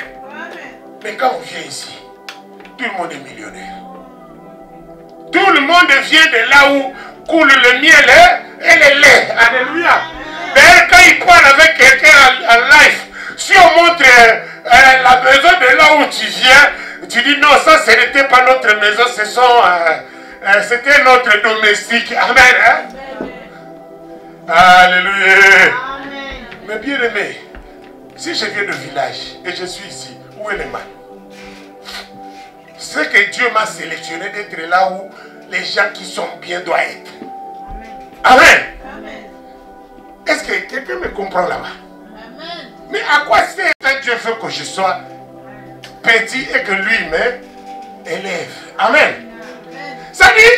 Mais quand on vient ici, tout le monde est millionnaire. Tout le monde vient de là où coule le miel et le lait. Alléluia. D'ailleurs, quand il parle avec quelqu'un en live, si on montre la maison de là où tu viens, tu dis non, ça ce n'était pas notre maison, c'était notre domestique. Amen. Hein? Alléluia. Amen. Mais bien aimé, si je viens de village et je suis ici, où est le mal? C'est que Dieu m'a sélectionné d'être là où les gens qui sont bien doivent être. Amen. Amen. Est-ce que quelqu'un me comprend là-bas? Amen. Mais à quoi sert quand Dieu veut que je sois petit et que lui m'élève? Amen. Ça dit,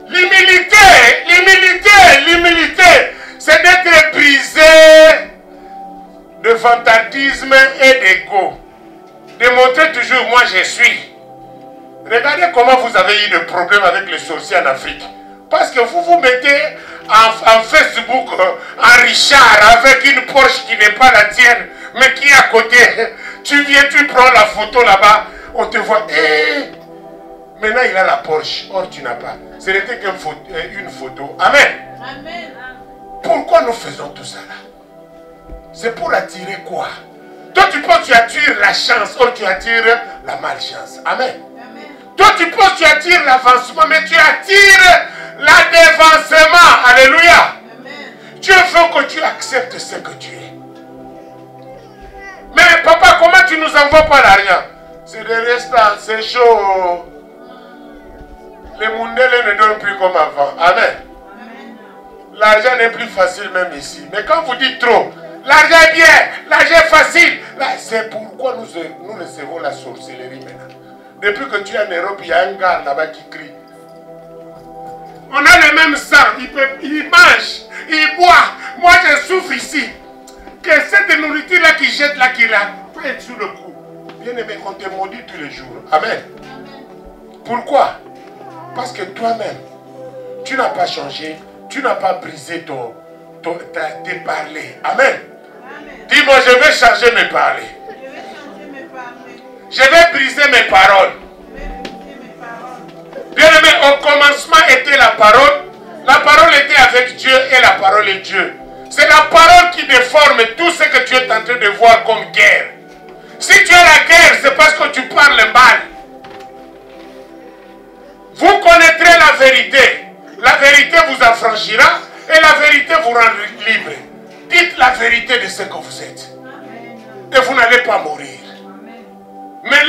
l'humilité, c'est d'être brisé de vantatisme et d'ego. De montrer toujours, moi je suis. Regardez comment vous avez eu des problèmes avec les sorciers en Afrique. Parce que vous vous mettez en Facebook en Richard avec une Porsche qui n'est pas la tienne, mais qui est à côté. Tu viens, tu prends la photo là-bas, on te voit. Maintenant il a la Porsche, or tu n'as pas. Ce n'était qu'une photo. Amen. Amen. Pourquoi nous faisons tout ça là? C'est pour attirer quoi? Toi tu penses que tu attires la chance, or tu attires la malchance. Amen. Amen. Toi tu penses que tu attires l'avancement, mais tu attires la dévancement. Alléluia. Amen. Dieu veut que tu acceptes ce que tu es. Mais papa, comment tu nous envoies pas l'argent? C'est des restants, c'est chaud. Les Mundele ne donnent plus comme avant. Amen. L'argent n'est plus facile même ici. Mais quand vous dites trop, l'argent est bien, l'argent est facile. C'est pourquoi nous recevons la sorcellerie maintenant. Depuis que tu es en Europe, il y a un gars là-bas qui crie. On a le même sang, il mange, il boit. Moi je souffre ici. Que cette nourriture-là qui jette là, qui là, peut être sous le coup. Bien aimé, on te maudit tous les jours. Amen. Pourquoi? Parce que toi-même, tu n'as pas changé, tu n'as pas brisé tes parlers. Amen. Dis-moi, je vais changer mes parlers. Je vais changer mes paroles. Je vais briser mes paroles. Je vais briser mes paroles. Bien aimé, au commencement était la parole. La parole était avec Dieu et la parole est Dieu. C'est la parole qui déforme tout ce que tu es en train de voir comme guerre. Si tu as la guerre, c'est parce que tu parles mal. Vous connaîtrez la vérité. La vérité vous affranchira et la vérité vous rend libre. Dites la vérité de ce que vous êtes. Et vous n'allez pas mourir. Mais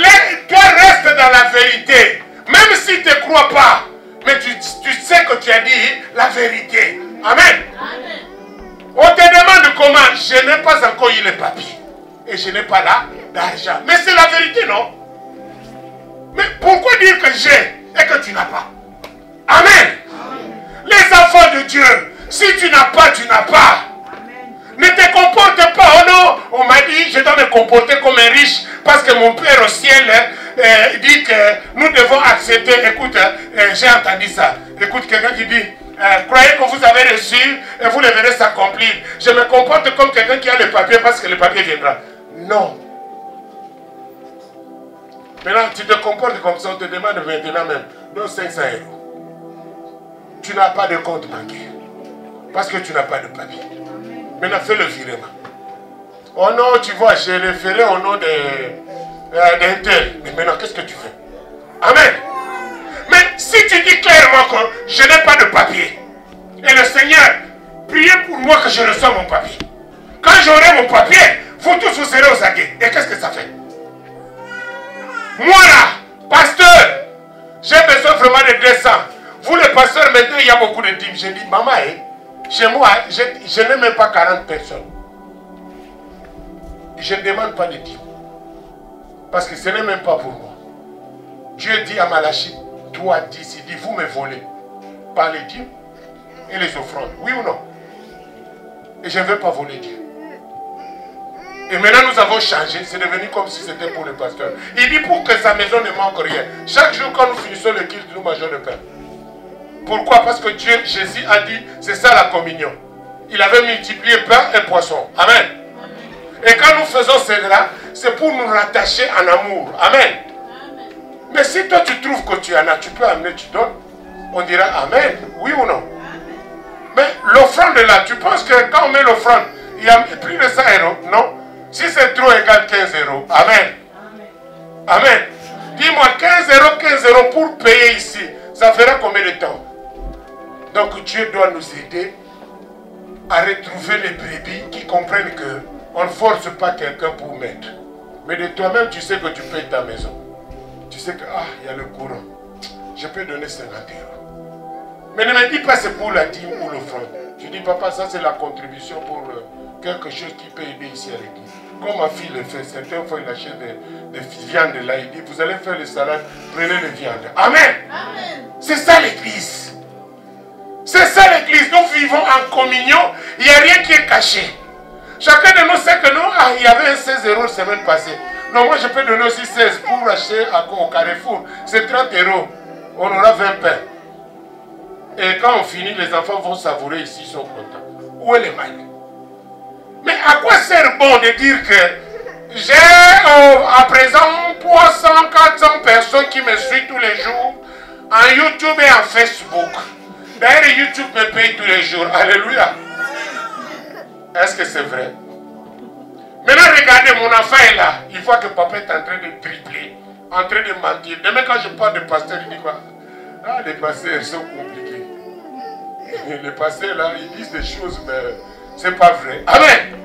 toi reste dans la vérité. Même si tu ne crois pas. Mais tu sais que tu as dit la vérité. Amen. On te demande comment. Je n'ai pas encore eu les papiers. Et je n'ai pas là d'argent. Mais c'est la vérité, non? Mais pourquoi dire que j'ai et que tu n'as pas? Amen. Les enfants de Dieu, si tu n'as pas, tu n'as pas. Ne te comporte pas. Oh non, on m'a dit, je dois me comporter comme un riche parce que mon Père au ciel dit que nous devons accepter. Écoute, j'ai entendu ça. Écoute, quelqu'un qui dit, croyez que vous avez reçu et vous le verrez s'accomplir. Je me comporte comme quelqu'un qui a le papier parce que le papier viendra. Non. Maintenant, tu te comportes comme ça, on te demande maintenant même, donne 500 €. Tu n'as pas de compte bancaire. Parce que tu n'as pas de papier. Maintenant, fais le virement. Oh non, tu vois, j'ai référé au nom d'un tel. Mais maintenant, qu'est-ce que tu fais? Amen. Mais si tu dis clairement que je n'ai pas de papier, et le Seigneur, priez pour moi que je reçoive mon papier. Quand j'aurai mon papier, vous tous vous serez aux aguets. Et qu'est-ce que ça fait? Moi là, pasteur, j'ai besoin vraiment de 200. Vous les pasteurs, maintenant il y a beaucoup de dîmes. J'ai dit, maman, chez moi, je n'ai même pas 40 personnes. Je ne demande pas de dîmes. Parce que ce n'est même pas pour moi. Dieu dit à Malachie 3:10, il dit, vous me volez par les dîmes et les offrandes. Oui ou non? Et je ne veux pas voler Dieu. Et maintenant nous avons changé, c'est devenu comme si c'était pour le pasteur. Il dit pour que sa maison ne manque rien. Chaque jour quand nous finissons le culte, nous mangeons le pain. Pourquoi? Parce que Dieu, Jésus a dit, c'est ça la communion. Il avait multiplié pain et poisson. Amen. Et quand nous faisons cela, c'est pour nous rattacher en amour. Amen. Mais si toi tu trouves que tu en as, tu peux amener, tu donnes. On dira Amen, oui ou non? Mais l'offrande est là, tu penses que quand on met l'offrande, il y a plus de 100 euros? Non. Si c'est trop égal 15 euros, Amen. Amen. Dis-moi 15 euros pour payer ici, ça fera combien de temps? Donc Dieu doit nous aider à retrouver les brebis qui comprennent que on ne force pas quelqu'un pour mettre. Mais de toi-même, tu sais que tu payes ta maison. Tu sais que, ah, il y a le courant. Je peux donner 50 euros. Mais ne me dis pas c'est pour la dîme ou l'offrande. Tu dis, papa, ça c'est la contribution pour quelque chose qui peut aider ici à l'église. Comme ma fille le fait, certaines fois il achète des viandes là, il dit, vous allez faire les salades, prenez les viandes. Amen. Amen. C'est ça l'église. C'est ça l'église. Nous vivons en communion, il n'y a rien qui est caché. Chacun de nous sait que nous, ah, il y avait un 16 euros la semaine passée. Non, moi je peux donner aussi 16 pour acheter au Carrefour. C'est 30 euros. On aura 20 pains. Et quand on finit, les enfants vont savourer ici, ils sont contents. Où est le mal? Mais à quoi sert bon de dire que j'ai à présent 300, 400 personnes qui me suivent tous les jours en YouTube et en Facebook. D'ailleurs, YouTube me paye tous les jours. Alléluia. Est-ce que c'est vrai? Maintenant, regardez, mon enfant est là. Il voit que papa est en train de tripler, en train de mentir. Demain, quand je parle de pasteur, il dit quoi? Ah, les pasteurs sont compliqués. Les pasteurs, là, ils disent des choses, mais c'est pas vrai. Amen.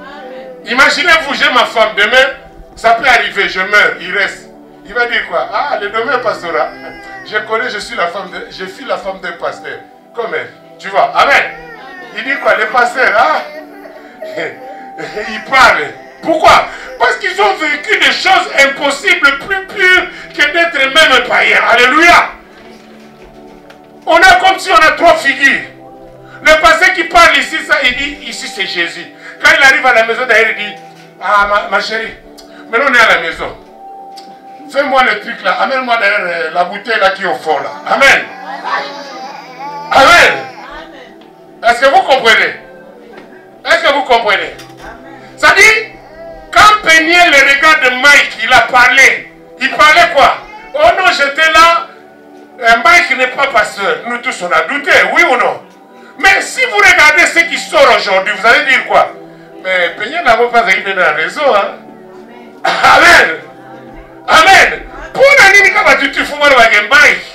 Imaginez-vous, j'ai ma femme. Demain, ça peut arriver, je meurs, il reste. Il va dire quoi? Ah, le demain pastorat. Je connais, je suis la femme d'un pasteur. Comme elle. Tu vois? Amen. Il dit quoi? Les pasteurs, ah? Ils parlent. Pourquoi? Parce qu'ils ont vécu des choses impossibles, plus pures que d'être même païens. Alléluia. On a comme si on a trois figures. Le pasteur qui parle ici, ça, il dit, ici c'est Jésus. Quand il arrive à la maison d'ailleurs, il dit, ah ma chérie, maintenant on est à la maison. Fais-moi le truc là, amène-moi d'ailleurs la bouteille là qui est au fond là. Amen. Amen. Est-ce que vous comprenez? Est-ce que vous comprenez? Ça dit, quand Péniel le regarde de Mike, il a parlé. Il parlait quoi? Oh non, j'étais là. Mike n'est pas pasteur. Nous tous on a douté, oui ou non? Mais si vous regardez ce qui sort aujourd'hui, vous allez dire quoi? Mais Péniel n'a pas été dans le réseau. Hein? Amen. Amen. Pour la ligne, quand tu fais Mike,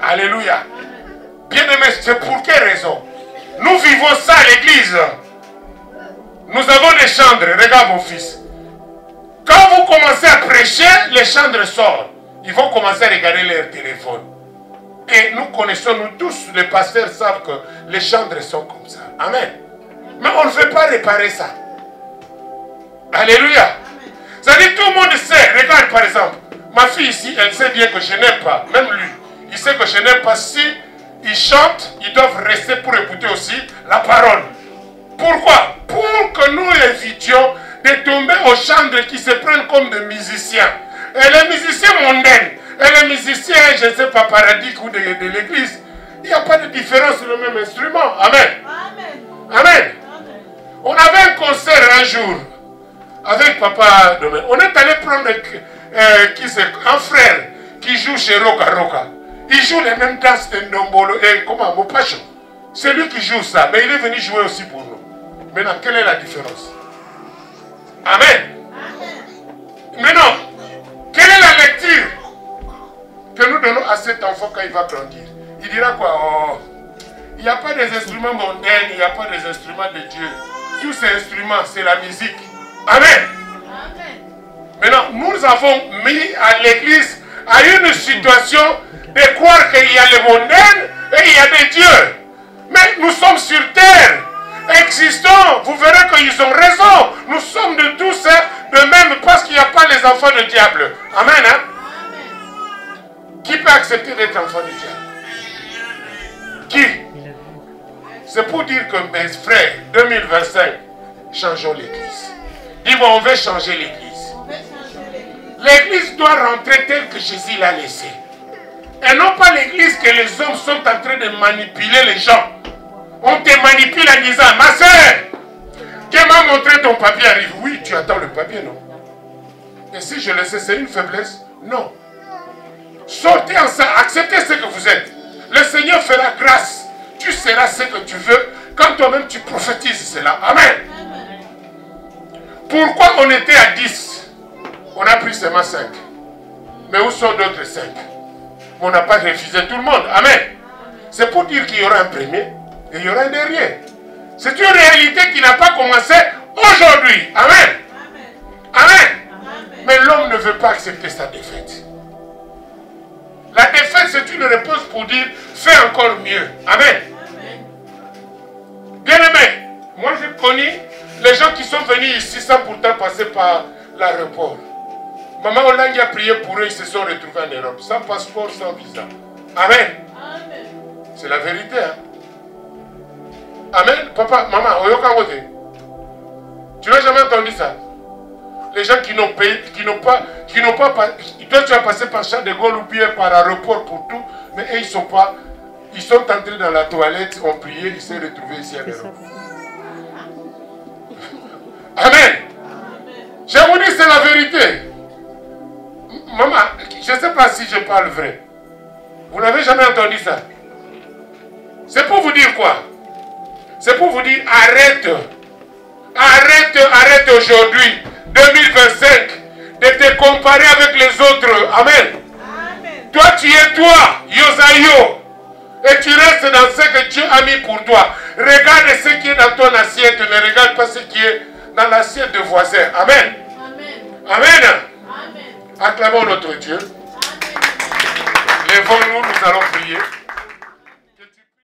alléluia. Bien aimé, c'est pour quelle raison? Nous vivons ça à l'église. Nous avons des chantres. Regarde mon fils. Quand vous commencez à prêcher, les chantres sortent. Ils vont commencer à regarder leur téléphone. Et nous connaissons, nous tous, les pasteurs savent que les chantres sont comme ça. Amen. Mais on ne veut pas réparer ça. Alléluia. Ça dit, tout le monde sait. Regarde par exemple, ma fille ici, elle sait bien que je n'aime pas. Même lui, il sait que je n'aime pas. Si ils chantent, ils doivent rester pour écouter aussi la parole. Pourquoi? Pour que nous évitions de tomber aux chantres qui se prennent comme des musiciens. Et les musiciens mondains, et les musiciens, je ne sais pas, paradis ou de l'église, il n'y a pas de différence sur le même instrument. Amen. Amen. Amen. On avait un concert un jour avec papa. On est allé prendre un frère qui joue chez Roka Roka. Il joue les mêmes danses de Ndombolo et comment Mopacho. C'est lui qui joue ça, mais il est venu jouer aussi pour nous. Maintenant, quelle est la différence? Amen. Maintenant, quelle est la lecture que nous donnons à cet enfant quand il va grandir? Il dira quoi? Oh, il n'y a pas des instruments mondains, il n'y a pas des instruments de Dieu. Tous ces instruments, c'est la musique. Amen. Maintenant, nous avons mis à l'église à une situation de croire qu'il y a les mondains et il y a des dieux. Mais nous sommes sur terre, existants. Vous verrez qu'ils ont raison. Nous sommes de tous de même parce qu'il n'y a pas les enfants du diable. Amen. Hein? Qui peut accepter d'être enfant du diable? Qui? C'est pour dire que mes frères, 2025, changeons l'église. Dis-moi, on veut changer l'église. L'église doit rentrer telle que Jésus l'a laissée. Et non pas l'église que les hommes sont en train de manipuler les gens. On te manipule en disant, ma soeur, qui m'a montré ton papier arrive. Oui, tu attends le papier, non? Et si je le sais, c'est une faiblesse Non. Sortez ensemble, acceptez ce que vous êtes. Le Seigneur fera grâce. Tu seras ce que tu veux quand toi-même tu prophétises cela. Amen. Pourquoi on était à 10? On a pris seulement 5. Mais où sont d'autres 5? On n'a pas refusé tout le monde. Amen. C'est pour dire qu'il y aura un premier et il y aura un dernier. C'est une réalité qui n'a pas commencé aujourd'hui. Amen. Amen. Mais l'homme ne veut pas accepter sa défaite. La défaite, c'est une réponse pour dire fais encore mieux. Amen. Bien aimé, moi je connais les gens qui sont venus ici sans pourtant passer par l'aéroport. Maman Hollande a prié pour eux, ils se sont retrouvés en Europe, sans passeport, sans visa. Amen. C'est la vérité. Hein? Amen. Papa, maman, tu n'as jamais entendu ça? Les gens qui n'ont payé, qui n'ont pas, toi tu as passé par Charles de Gaulle ou bien par aéroport pour tout, mais eux, ils sont entrés dans la toilette, ont prié, ils se sont retrouvés ici en Europe. Amen. Je vous dis, c'est la vérité. Maman, je ne sais pas si je parle vrai. Vous n'avez jamais entendu ça? C'est pour vous dire quoi? C'est pour vous dire, arrête. Arrête aujourd'hui, 2025, de te comparer avec les autres. Amen. Toi, tu es toi, Yosayo. Et tu restes dans ce que Dieu a mis pour toi. Regarde ce qui est dans ton assiette. Ne regarde pas ce qui est dans l'assiette de voisin. Amen. Amen. Amen. Acclamons notre Dieu.